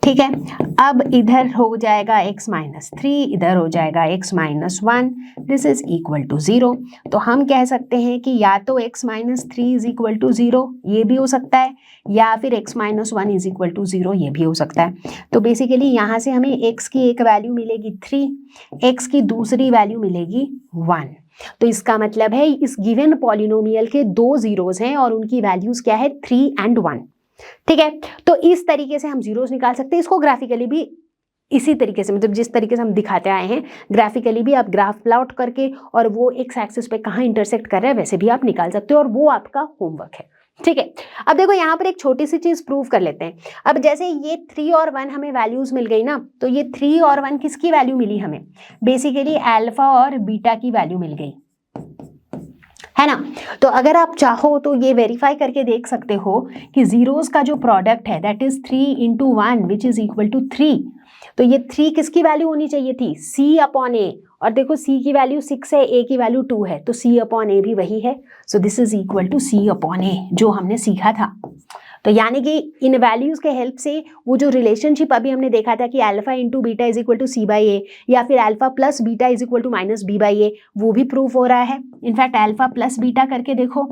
Speaker 1: ठीक है, अब इधर हो जाएगा x माइनस 3, इधर हो जाएगा x minus 1, this is equal to 0। तो हम कह सकते हैं कि या तो x minus 3 is equal to 0, ये भी हो सकता है, या फिर x minus 1 is equal to 0, ये भी हो सकता है। तो बेसिकली यहाँ से हमें x की एक वैल्यू मिलेगी 3, x की दूसरी वैल्यू मिलेगी 1। तो इसका मतलब है इस गिवन पॉलिनोमियल के दो जीरोस हैं और उनकी वैल्यूज क्या है, 3 and 1। ठीक है, तो इस तरीके से हम जीरोस निकाल सकते हैं। इसको ग्राफिकली भी इसी तरीके से, मतलब जिस तरीके से हम दिखाते आए हैं ग्राफिकली भी, आप ग्राफ प्लॉट करके और वो एक्स एक्सिस पे कहाँ इंटरसेक्ट कर रहा है वैसे भी आप निकाल सकते हो, और वो आपका होमवर्क है। ठीक है, अब देखो यहाँ पर एक छोटी सी चीज प्रूव कर लेते हैं। अब जैसे ये 3 और 1 हमें वैल्यूज मिल गई ना, तो ये 3 और 1 किसकी वैल्यू मिली हमें, बेसिकली अल्फा और बीटा की वैल्यू मिल गई, है ना। तो अगर आप चाहो तो ये वेरीफाई करके देख सकते हो कि जीरोस का जो प्रोडक्ट है that is 3 into 1 which is equal to 3। तो ये 3 किसकी वैल्यू होनी चाहिए थी, c अपॉन ए, और देखो c की वैल्यू 6 है, a की वैल्यू 2 है, तो c अपॉन ए भी वही है। So this is equal to c upon a, जो हमने सीखा था। तो यानी कि इन वैल्यूज के हेल्प से वो जो रिलेशनशिप अभी हमने देखा था कि alpha into beta is equal to c by a, या फिर alpha plus beta is equal to minus b by a, वो भी प्रूफ हो रहा है। इनफैक्ट अल्फा प्लस बीटा करके देखो,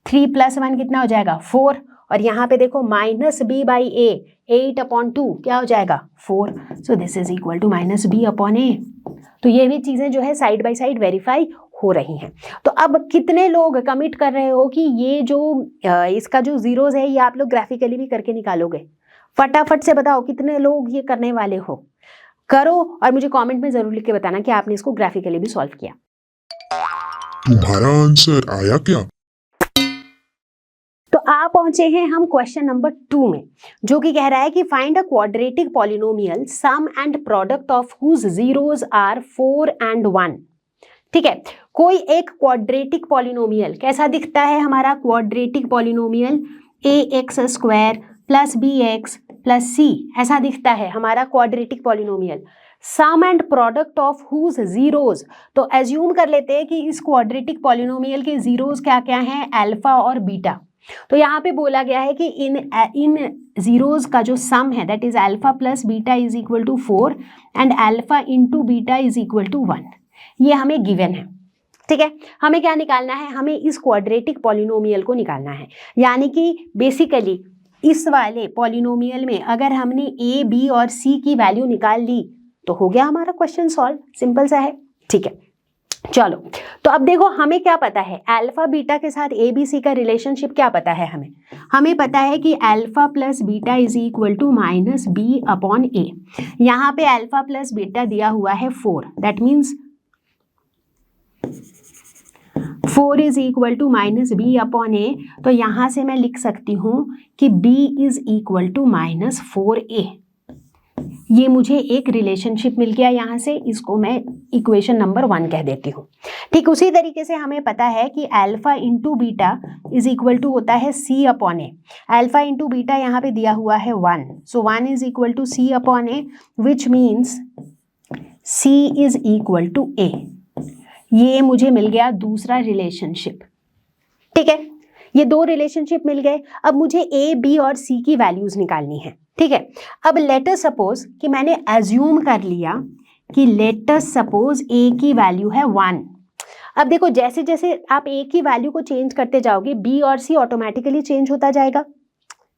Speaker 1: 3 + 1 कितना हो जाएगा, 4, और यहाँ पे देखो माइनस बी बाई ए, 8/2 क्या हो जाएगा, 4। So this is equal to minus B upon ए। तो ये भी चीजें जो है साइड बाय साइड वेरीफाई हो रही हैं। तो अब कितने लोग कमिट कर रहे हो कि ये जो इसका जो जीरोस है ये आप लोग ग्राफिकली भी करके निकालोगे, फटाफट से बताओ कितने लोग ये करने वाले हो, करो और मुझे कमेंट में जरूर लिख के बताना कि आपने इसको ग्राफिकली भी सॉल्व किया।
Speaker 2: तुम्हारा आंसर आया क्या?
Speaker 1: तो आप पहुंचे हैं हम क्वेश्चन नंबर 2 में, जो कि कह रहा है कि find a quadratic polynomial sum and product of whose zeros are 4 and 1। ठीक है, कोई एक क्वाड्रेटिक पॉलिनोमियल कैसा दिखता है, हमारा quadratic polynomial ax² + bx + c ऐसा दिखता है हमारा quadratic polynomial. Sum and product of whose zeros, तो एज्यूम कर लेते हैं कि इस क्वाड्रेटिक पॉलिनोमियल के जीरोस क्या क्या हैं, अल्फा और बीटा। तो यहाँ पे बोला गया है कि इन जीरोस का जो सम है that is alpha plus beta is equal to 4 and alpha into beta is equal to 1। ये हमें गिवन है। ठीक है, हमें क्या निकालना है, हमें इस क्वाड्रेटिक पॉलिनोमियल को निकालना है। यानी कि बेसिकली इस वाले पॉलिनोमियल में अगर हमने a, b और c की वैल्यू निकाल ली तो हो गया हमारा क्वेश्चन सॉल्व, सिंपल सा है। ठीक है, चलो तो अब देखो हमें क्या पता है, अल्फा बीटा के साथ ए बी सी का रिलेशनशिप क्या पता है हमें पता है कि alpha plus beta is equal to minus B upon a. यहाँ पे अल्फा प्लस बीटा दिया हुआ है 4, that means 4 is equal to minus B upon ए। तो यहाँ से मैं लिख सकती हूँ कि b is equal to minus 4a। ये मुझे एक रिलेशनशिप मिल गया, यहाँ से इसको मैं इक्वेशन नंबर 1 कह देती हूँ। ठीक उसी तरीके से हमें पता है कि alpha into beta is equal to होता है c upon a. Alpha into beta यहाँ पे दिया हुआ है 1, so 1 is equal to c upon a which means c is equal to a। ये मुझे मिल गया दूसरा रिलेशनशिप। ठीक है, ये दो रिलेशनशिप मिल गए। अब मुझे a, b और c की वैल्यूज निकालनी है। ठीक है, अब लेट अस सपोज कि मैंने एज्यूम कर लिया कि लेट अस सपोज a की वैल्यू है 1। अब देखो जैसे जैसे आप a की वैल्यू को चेंज करते जाओगे b और c ऑटोमेटिकली चेंज होता जाएगा,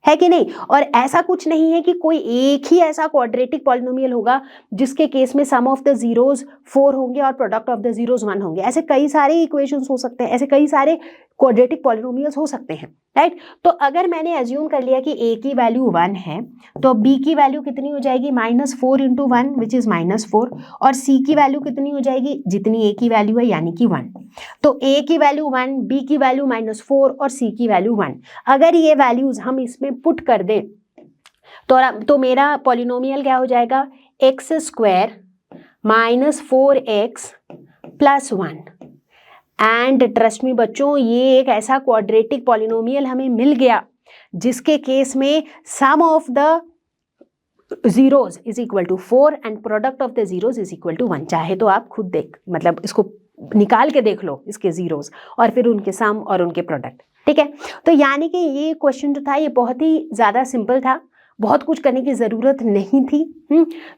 Speaker 1: है कि नहीं। और ऐसा कुछ नहीं है कि कोई एक ही ऐसा क्वाड्रेटिक पॉलिनोमियल होगा जिसके केस में सम ऑफ द जीरोस 4 होंगे और प्रोडक्ट ऑफ द जीरोस 1 होंगे। ऐसे कई सारे इक्वेशंस हो सकते हैं, ऐसे कई सारे क्वाड्रेटिक पॉलिनोमियल्स हो सकते हैं। राइट। तो अगर मैंने एज्यूम कर लिया कि a की वैल्यू 1 है तो b की वैल्यू कितनी हो जाएगी -4 इंटू 1 विच इज -4, और c की वैल्यू कितनी हो जाएगी जितनी a की वैल्यू है यानी कि 1। तो a की वैल्यू 1, b की वैल्यू -4 और c की वैल्यू 1। अगर ये वैल्यूज हम इसमें पुट कर दें तो मेरा पॉलिनोमियल क्या हो जाएगा, x square -4x plus 1। And trust me बच्चों, ये एक ऐसा क्वाड्रेटिक पॉलिनोमियल हमें मिल गया जिसके केस में sum of the zeros is equal to 4 and product of the zeros is equal to 1। चाहे तो आप खुद देख, मतलब इसको निकाल के देख लो इसके जीरोज और फिर उनके सम और उनके प्रोडक्ट। ठीक है, तो यानी कि ये क्वेश्चन जो था ये बहुत ही ज़्यादा सिंपल था, बहुत कुछ करने की ज़रूरत नहीं थी।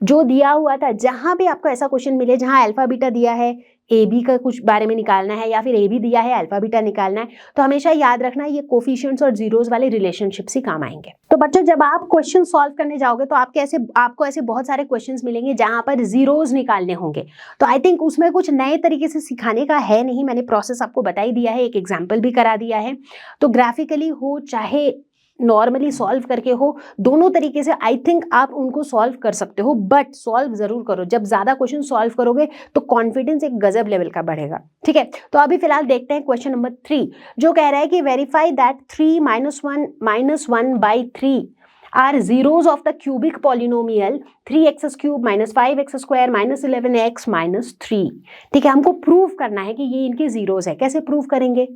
Speaker 1: जो दिया हुआ था, जहाँ भी आपको ऐसा क्वेश्चन मिले जहाँ अल्फा बीटा दिया है, ए बी का कुछ बारे में निकालना है या फिर ए बी दिया है अल्फा बीटा निकालना है, तो हमेशा याद रखना ये कोफिशिएंट्स और जीरोस वाले रिलेशनशिप्स ही काम आएंगे। तो बच्चों जब आप क्वेश्चन सॉल्व करने जाओगे तो आपको ऐसे बहुत सारे क्वेश्चंस मिलेंगे जहां पर जीरोस निकालने होंगे। तो आई थिंक उसमें कुछ नए तरीके से सिखाने का है नहीं, मैंने प्रोसेस आपको बता ही दिया है, एक एग्जाम्पल भी करा दिया है। तो ग्राफिकली हो चाहे नॉर्मली सॉल्व करके हो, दोनों तरीके से आई थिंक आप उनको सॉल्व कर सकते हो, बट सॉल्व जरूर करो। जब ज्यादा क्वेश्चन सॉल्व करोगे तो कॉन्फिडेंस एक गजब लेवल का बढ़ेगा। ठीक है, तो अभी फिलहाल देखते हैं क्वेश्चन नंबर 3, जो कह रहा है कि verify that 3 - 1 by 3 are zeros of the cubic polynomial 3x³ -5x² -11x -3। ठीक है, हमको प्रूव करना है कि ये इनके जीरोज है। कैसे प्रूव करेंगे?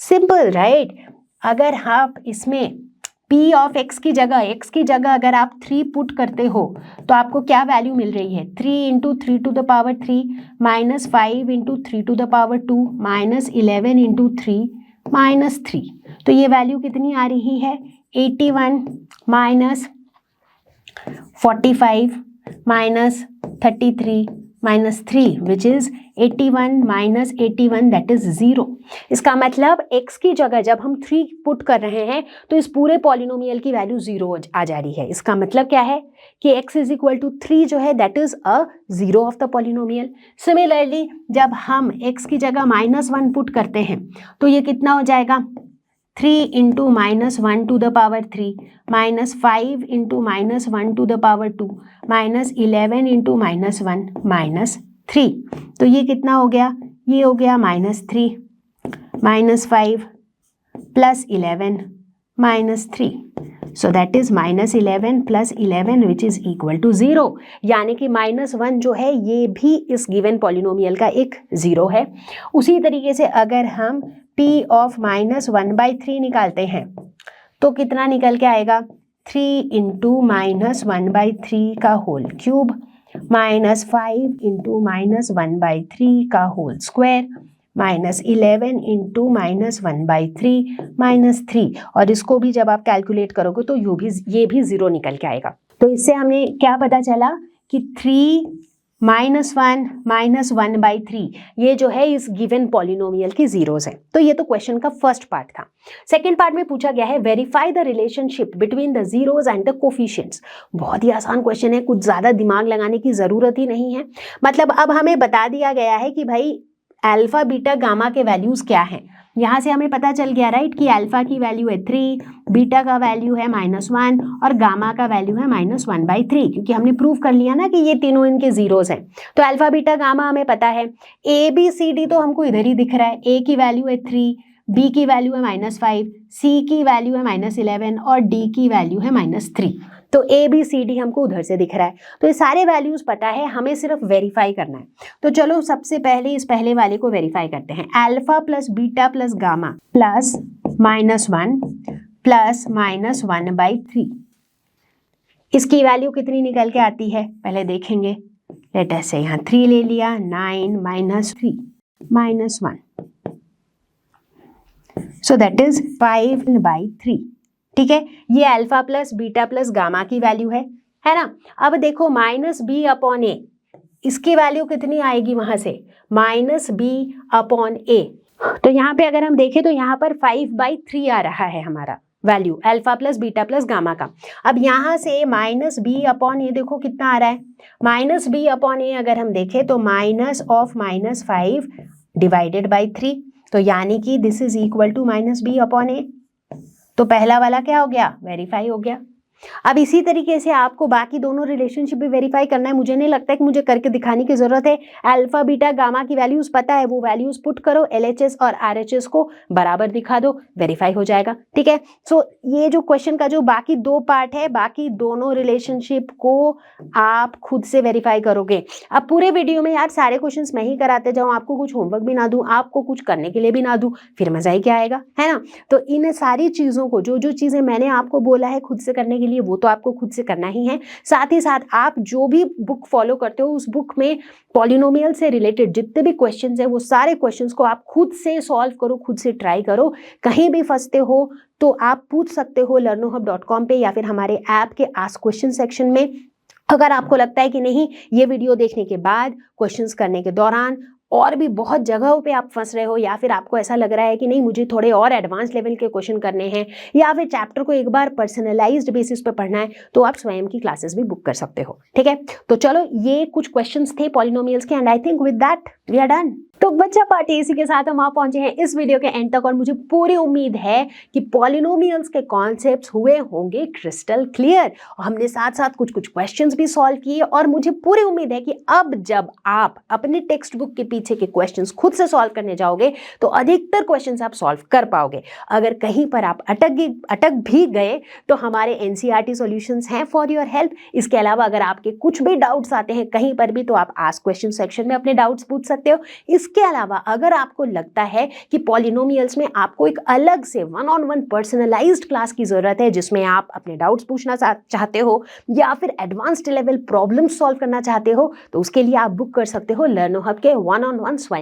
Speaker 1: Simple, right. अगर आप इसमें p ऑफ x की जगह अगर आप 3 पुट करते हो तो आपको क्या वैल्यू मिल रही है, 3 into 3 to the power 3 -5 into 3 to the power 2 -11 into 3 -3। तो ये वैल्यू कितनी आ रही है, 81 -45 -33 -3 विच इज 81 - 81 दैट इज 0। इसका मतलब x की जगह जब हम 3 पुट कर रहे हैं तो इस पूरे पॉलिनोमियल की वैल्यू 0 आ जा रही है। इसका मतलब क्या है कि x इज इक्वल टू 3 जो है that is a zero of the polynomial. Similarly जब हम x की जगह -1 पुट करते हैं तो ये कितना हो जाएगा, 3 into -1 to the power 3 -5 into -1 to the power 2 -11 into -1 -3। तो ये कितना हो गया, ये हो गया -3 -5 plus 11 -3। So that is -11 plus 11 which is equal to 0। यानी कि -1 जो है ये भी इस गिवन पॉलिनोमियल का एक जीरो है। उसी तरीके से अगर हम p ऑफ -1 by 3 निकालते हैं तो कितना निकल के आएगा, 3 इंटू -1 by 3 का होल क्यूब -5 इंटू -1 by 3 का होल स्क्वायर -11 इंटू -1 by 3 -3। और इसको भी जब आप कैलकुलेट करोगे तो ये भी 0 निकल के आएगा। तो इससे हमें क्या पता चला कि 3 -1 by 3 ये जो है इस गिवन पॉलिनोमियल की जीरोस है। तो ये तो क्वेश्चन का फर्स्ट पार्ट था। सेकंड पार्ट में पूछा गया है verify the relationship between the zeros and the coefficients. बहुत ही आसान क्वेश्चन है, कुछ ज्यादा दिमाग लगाने की जरूरत ही नहीं है। मतलब अब हमें बता दिया गया है कि भाई अल्फा बीटा गामा के वैल्यूज क्या हैं। यहाँ से हमें पता चल गया राइट कि अल्फा की वैल्यू है 3, बीटा का वैल्यू है -1 और गामा का वैल्यू है -1 by 3, क्योंकि हमने प्रूव कर लिया ना कि ये तीनों इनके जीरोस हैं। तो अल्फा बीटा गामा हमें पता है। ए बी सी डी तो हमको इधर ही दिख रहा है, ए की वैल्यू है 3, बी की वैल्यू है -5, सी की वैल्यू है -11 और डी की वैल्यू है -3। तो ए बी सी डी हमको उधर से दिख रहा है। तो ये सारे वैल्यूज पता है, हमें सिर्फ वेरीफाई करना है। तो चलो सबसे पहले इस पहले वाले को वेरीफाई करते हैं। Alpha plus beta plus gamma plus -1 plus -1 by 3, इसकी वैल्यू कितनी निकल के आती है पहले देखेंगे। लेट अस से यहाँ 3 ले लिया, 9 - 3 -1, सो दैट इज 5 by 3। ठीक है, ये alpha plus beta plus gamma की वैल्यू है ना। अब देखो -b/a, इसकी वैल्यू कितनी आएगी वहां से, -b/a। तो यहाँ पे अगर हम देखें तो यहाँ पर 5 by 3 आ रहा है हमारा value alpha plus beta plus gamma का। अब यहाँ से -b/a देखो कितना आ रहा है, -b/a अगर हम देखें तो -5 डिवाइडेड बाई 3, तो यानी कि this is equal to -b/a। तो पहला वाला क्या हो गया, वेरीफाई हो गया। अब इसी तरीके से आपको बाकी दोनों रिलेशनशिप भी वेरीफाई करना है। मुझे नहीं लगता है कि मुझे करके दिखाने की जरूरत है। अल्फा बीटा गामा की वैल्यूज पता है, वो वैल्यूज पुट करो, LHS और RHS को बराबर दिखा दो, वेरीफाई हो जाएगा। ठीक है, सो ये जो क्वेश्चन का जो बाकी दो पार्ट है, बाकी दोनों रिलेशनशिप को आप खुद से वेरीफाई करोगे। अब पूरे वीडियो में यार सारे क्वेश्चंस मैं ही कराते जाऊं, आपको कुछ होमवर्क भी ना दूं, आपको कुछ करने के लिए भी ना दूं, फिर मजा ही क्या आएगा, है ना। तो इन सारी चीजों को, जो जो चीजें मैंने आपको बोला है खुद से करने के लिए, वो तो आपको खुद से करना ही है। साथ ही साथ आप जो भी बुक फॉलो करते हो, उस बुक में पॉलिनोमियल से रिलेटेड जितने भी क्वेश्चंस हैं, वो सारे क्वेश्चंस को आप खुद से सॉल्व करो, खुद से ट्राई करो। कहीं भी फंसते हो तो आप पूछ सकते हो learnohub.com पे या फिर हमारे ऐप के आस्क क्वेश्चन सेक्शन में। अगर आपको लगता है कि नहीं, ये वीडियो देखने के बाद, क्वेश्चंस करने के दौरान और भी बहुत जगहों पे आप फंस रहे हो, या फिर आपको ऐसा लग रहा है कि नहीं मुझे थोड़े और एडवांस लेवल के क्वेश्चन करने हैं, या फिर चैप्टर को एक बार पर्सनलाइज्ड बेसिस पे पढ़ना है, तो आप स्वयं की क्लासेस भी बुक कर सकते हो। ठीक है, तो चलो ये कुछ क्वेश्चंस थे पॉलिनोमियल्स के, and I think with that we are done. तो बच्चा पार्टी, इसी के साथ हम आप पहुंचे हैं इस वीडियो के एंड तक, और मुझे पूरी उम्मीद है कि पॉलिनोमियल्स के कॉन्सेप्ट्स हुए होंगे क्रिस्टल क्लियर, और हमने साथ साथ कुछ कुछ क्वेश्चंस भी सॉल्व किए, और मुझे पूरी उम्मीद है कि अब जब आप अपने टेक्स्ट बुक के पीछे के क्वेश्चंस खुद से सॉल्व करने जाओगे तो अधिकतर क्वेश्चंस आप सॉल्व कर पाओगे। अगर कहीं पर आप अटक भी गए तो हमारे NCERT सॉल्यूशंस हैं फॉर योर हेल्प। इसके अलावा अगर आपके कुछ भी डाउट्स आते हैं कहीं पर भी, तो आप आस्क क्वेश्चन सेक्शन में अपने डाउट्स पूछ सकते हो। इसके अलावा अगर आपको लगता है कि पॉलिनोमियल्स में आपको एक अलग से 1-on-1 पर्सनलाइज्ड क्लास की जरूरत है, जिसमें आप अपने डाउट्स पूछना चाहते हो या फिर एडवांस्ड लेवल प्रॉब्लम सॉल्व करना चाहते हो, तो उसके लिए आप बुक कर सकते हो लर्नो हब के 1-on-1 स्वयं